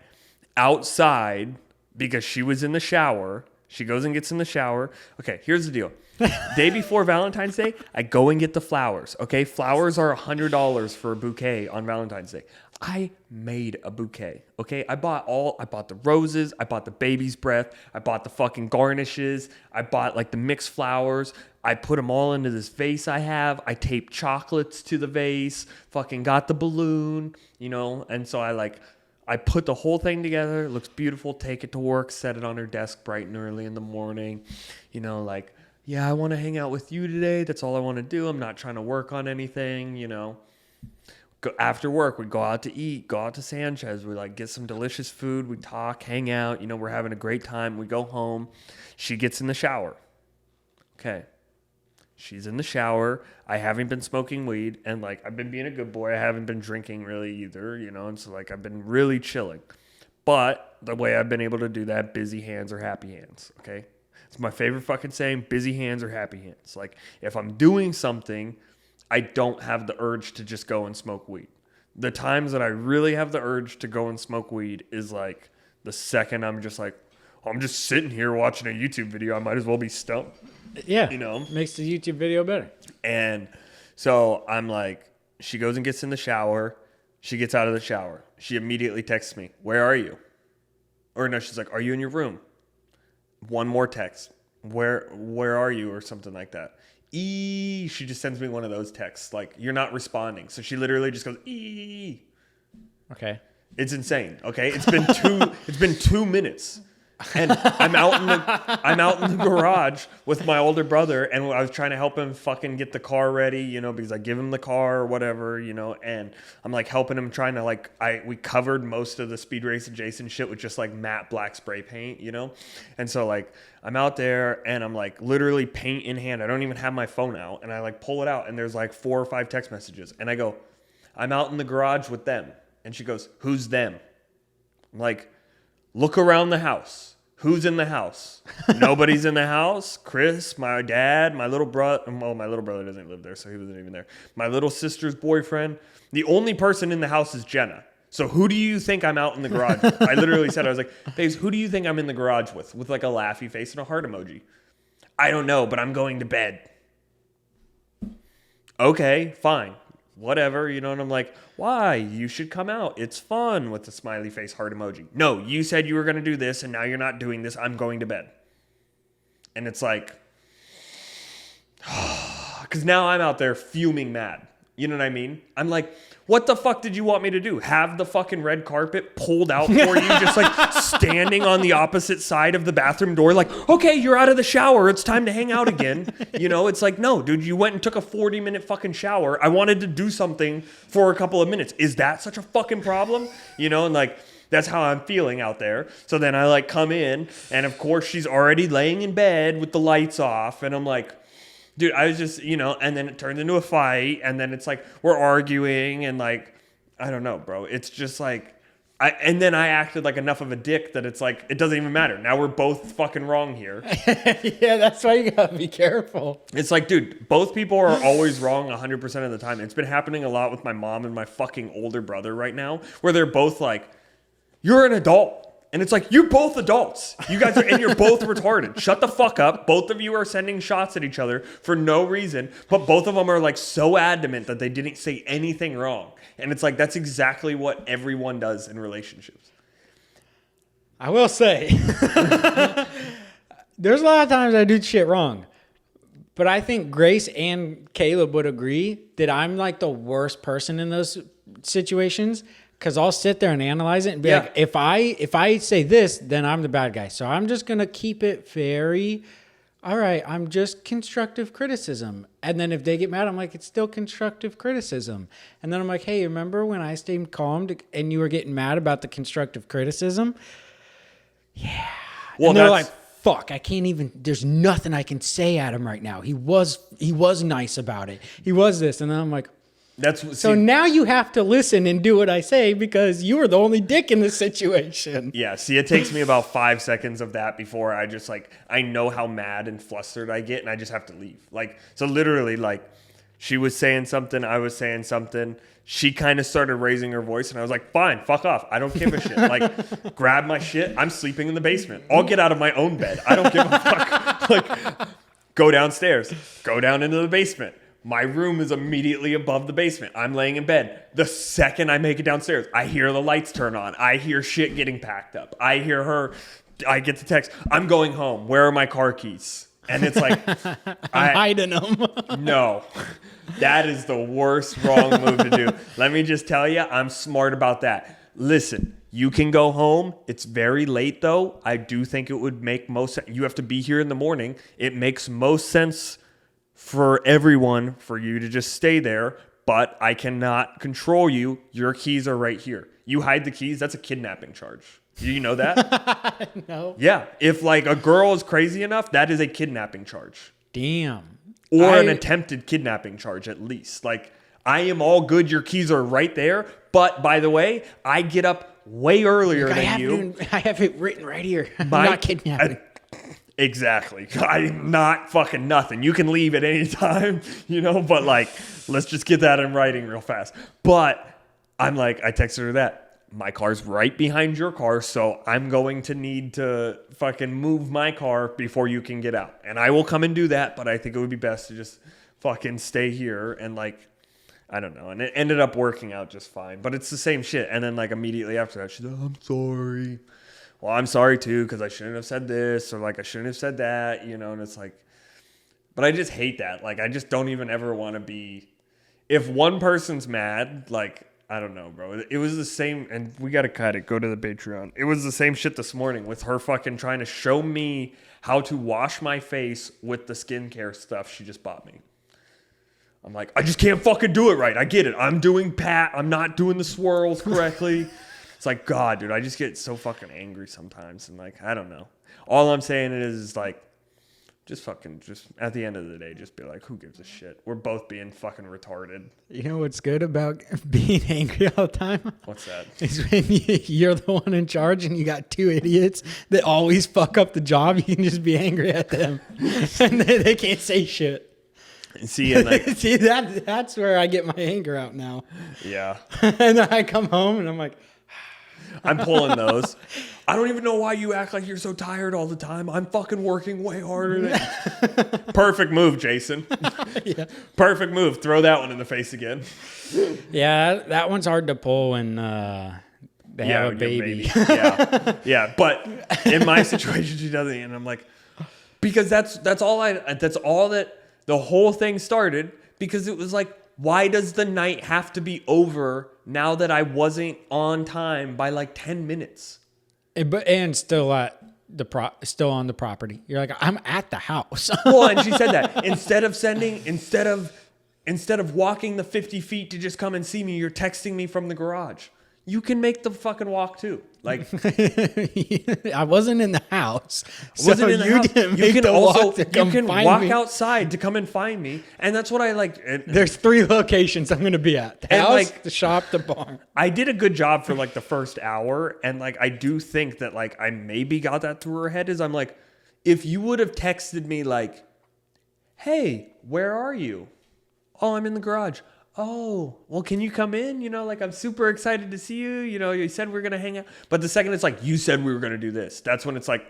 A: outside because she was in the shower. She goes and gets in the shower. Okay, here's the deal. Day before Valentine's Day, I go and get the flowers. Okay, flowers are $100 for a bouquet on Valentine's Day. I made a bouquet. Okay, I bought the roses. I bought the baby's breath. I bought the fucking garnishes. I bought like the mixed flowers. I put them all into this vase I have. I taped chocolates to the vase. Fucking got the balloon, and so I put the whole thing together. It looks beautiful. Take it to work. Set it on her desk bright and early in the morning. Yeah, I want to hang out with you today. That's all I want to do. I'm not trying to work on anything, After work, we go out to eat, go out to Sanchez. We like get some delicious food. We talk, hang out. You know, we're having a great time. We go home. She gets in the shower. Okay. She's in the shower. I haven't been smoking weed. And like, I've been being a good boy. I haven't been drinking really either, you know. And so like, I've been really chilling. But the way I've been able to do that, busy hands are happy hands. Okay. It's my favorite fucking saying, busy hands are happy hands. Like, if I'm doing something, I don't have the urge to just go and smoke weed. The times that I really have the urge to go and smoke weed is like the second I'm just like, I'm just sitting here watching a YouTube video. I might as well be stoned.
B: Yeah.
A: You know?
B: Makes the YouTube video better.
A: And so I'm like, she goes and gets in the shower. She gets out of the shower. She immediately texts me, where are you? Or no, she's like, are you in your room? One more text. Where are you? Or something like that. She just sends me one of those texts like, you're not responding. So she literally just goes,
B: Okay.
A: It's insane. Okay. It's been 2 minutes. And I'm out in the garage with my older brother, and I was trying to help him fucking get the car ready, you know, because I give him the car or whatever, you know, and I'm like helping him trying to like, we covered most of the Speed Race adjacent shit with just like matte black spray paint, you know? And so like, I'm out there and I'm like literally paint in hand. I don't even have my phone out, and I like pull it out and there's like 4 or 5 text messages, and I go, I'm out in the garage with them. And she goes, who's them? I'm like, look around the house. Who's in the house? Nobody's in the house. Chris, my dad, my little brother. Well, my little brother doesn't live there, so he wasn't even there. My little sister's boyfriend. The only person in the house is Jenna. So who do you think I'm out in the garage with? I literally said, I was like, babes, who do you think I'm in the garage with? With like a laughy face and a heart emoji. I don't know, but I'm going to bed. Okay, fine. Whatever, you know, and I'm like, why? You should come out. It's fun, with the smiley face heart emoji. No, you said you were going to do this, and now you're not doing this. I'm going to bed. And it's like, because now I'm out there fuming mad. You know what I mean? I'm like, what the fuck did you want me to do? Have the fucking red carpet pulled out for you, just like standing on the opposite side of the bathroom door, like, okay, you're out of the shower. It's time to hang out again. You know, it's like, no, dude, you went and took a 40-minute fucking shower. I wanted to do something for a couple of minutes. Is that such a fucking problem? You know, and like, that's how I'm feeling out there. So then I like come in, and of course she's already laying in bed with the lights off, and I'm like, dude, I was just, you know, and then it turns into a fight, and then it's like we're arguing, and like, I don't know, bro. It's just like, and then I acted like enough of a dick that it's like, it doesn't even matter. Now we're both fucking wrong here.
B: Yeah, that's why you gotta be careful.
A: It's like, dude, both people are always wrong 100% of the time. It's been happening a lot with my mom and my fucking older brother right now, where they're both like, you're an adult. And it's like, you're both adults. You guys are, and you're both retarded. Shut the fuck up. Both of you are sending shots at each other for no reason, but both of them are like so adamant that they didn't say anything wrong. And it's like, that's exactly what everyone does in relationships.
B: I will say, there's a lot of times I do shit wrong, but I think Grace and Caleb would agree that I'm like the worst person in those situations. Because I'll sit there and analyze it and be like, if I say this, then I'm the bad guy. So I'm just going to keep it very, all right, I'm just constructive criticism. And then if they get mad, I'm like, it's still constructive criticism. And then I'm like, hey, remember when I stayed calm and you were getting mad about the constructive criticism? Yeah. Well, and they're like, fuck, I can't even, there's nothing I can say at him right now. He was nice about it. He was this. And then I'm like, so now you have to listen and do what I say because you were the only dick in this situation.
A: Yeah, see, it takes me about 5 seconds of that before I just like, I know how mad and flustered I get, and I just have to leave. Like, so literally, like, she was saying something, I was saying something. She kind of started raising her voice, and I was like, fine, fuck off. I don't give a shit. Like, grab my shit. I'm sleeping in the basement. I'll get out of my own bed. I don't give a fuck. Like, go downstairs. Go down into the basement. My room is immediately above the basement. I'm laying in bed. The second I make it downstairs, I hear the lights turn on. I hear shit getting packed up. I hear her. I get the text. I'm going home. Where are my car keys? And it's like,
B: I'm hiding them.
A: No, that is the worst wrong move to do. Let me just tell you, I'm smart about that. Listen, you can go home. It's very late though. I do think it would make most sense. You have to be here in the morning. It makes most sense for everyone for you to just stay there, but I cannot control you. Your keys are right here. You hide the keys. That's a kidnapping charge. Do you know that?
B: No.
A: Yeah. If like a girl is crazy enough, that is a kidnapping charge.
B: Damn.
A: Or an attempted kidnapping charge at least. Like, I am all good. Your keys are right there. But by the way, I get up way earlier than you.
B: I have it written right here. I'm
A: My-
B: not kidnapping.
A: Exactly. I'm not fucking nothing. You can leave at any time, but like, let's just get that in writing real fast. But I'm like, I texted her that. My car's right behind your car, so I'm going to need to fucking move my car before you can get out. And I will come and do that, but I think it would be best to just fucking stay here and like, I don't know. And it ended up working out just fine. But it's the same shit. And then like immediately after that, she's like, I'm sorry. Well, I'm sorry too, because I shouldn't have said this or like I shouldn't have said that, and it's like, but I just hate that. Like, I just don't even ever want to be, if one person's mad, like, I don't know, bro. It was the same, and we got to cut it. Go to the Patreon. It was the same shit this morning with her fucking trying to show me how to wash my face with the skincare stuff she just bought me. I'm like, I just can't fucking do it right. I get it. I'm not doing the swirls correctly. It's like, God, dude, I just get so fucking angry sometimes. And like, I don't know. All I'm saying is like, just at the end of the day, just be like, who gives a shit? We're both being fucking retarded.
B: You know what's good about being angry all the time?
A: What's that?
B: Is when you're the one in charge and you got two idiots that always fuck up the job. You can just be angry at them. And they can't say shit.
A: See, and like,
B: See, that's where I get my anger out now.
A: yeah.
B: And then I come home and I'm like,
A: I'm pulling those. I don't even know why you act like you're so tired all the time. I'm fucking working way harder than Perfect move, Jason.
B: yeah.
A: Perfect move. Throw that one in the face again.
B: Yeah, that one's hard to pull when they have a
A: your
B: baby.
A: Yeah. Yeah. But in my situation, she doesn't. And I'm like, because that's all that the whole thing started, because it was like, why does the night have to be over now that I wasn't on time by like 10 minutes?
B: And still at still on the property. You're like, I'm at the house.
A: Well, and she said that instead of walking the 50 feet to just come and see me, you're texting me from the garage. You can make the fucking walk too. Like,
B: I wasn't in the house.
A: wasn't in the house.
B: Didn't
A: You
B: make
A: can
B: the
A: also
B: walk to come
A: you can
B: find
A: walk
B: me.
A: outside to come and find me, and that's what I like. And
B: There's 3 locations I'm going to be at: the
A: And,
B: house,
A: like-
B: the shop, the barn.
A: I did a good job for like the first hour, and like I do think that like I maybe got that through her head. Is I'm like, if you would have texted me like, "Hey, where are you?" "Oh, I'm in the garage." "Oh, well, can you come in? Like I'm super excited to see you. You said we were gonna hang out." But the second it's like, you said we were gonna do this, that's when it's like,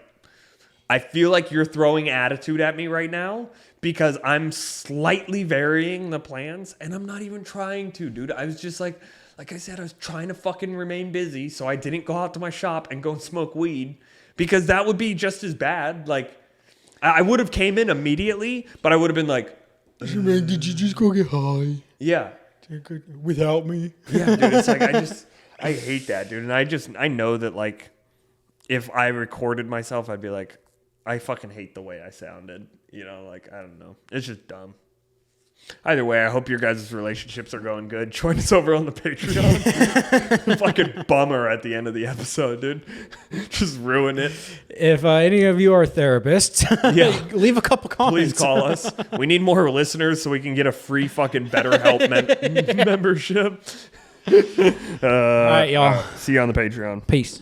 A: I feel like you're throwing attitude at me right now because I'm slightly varying the plans, and I'm not even trying to, dude. I was just like I said, I was trying to fucking remain busy, so I didn't go out to my shop and go and smoke weed, because that would be just as bad. Like, I would have came in immediately, but I would have been like,
B: Man, did you just go get high
A: yeah.
B: without me?
A: Yeah, dude, it's like, I hate that, dude. And I know that, like, if I recorded myself, I'd be like, I fucking hate the way I sounded. Like, I don't know. It's just dumb. Either way, I hope your guys' relationships are going good. Join us over on the Patreon. Fucking bummer at the end of the episode, dude. Just ruin it.
B: If any of you are therapists,
A: Yeah.
B: leave a couple comments.
A: Please call us. We need more listeners so we can get a free fucking BetterHelp membership.
B: All right, y'all.
A: See you on the Patreon.
B: Peace.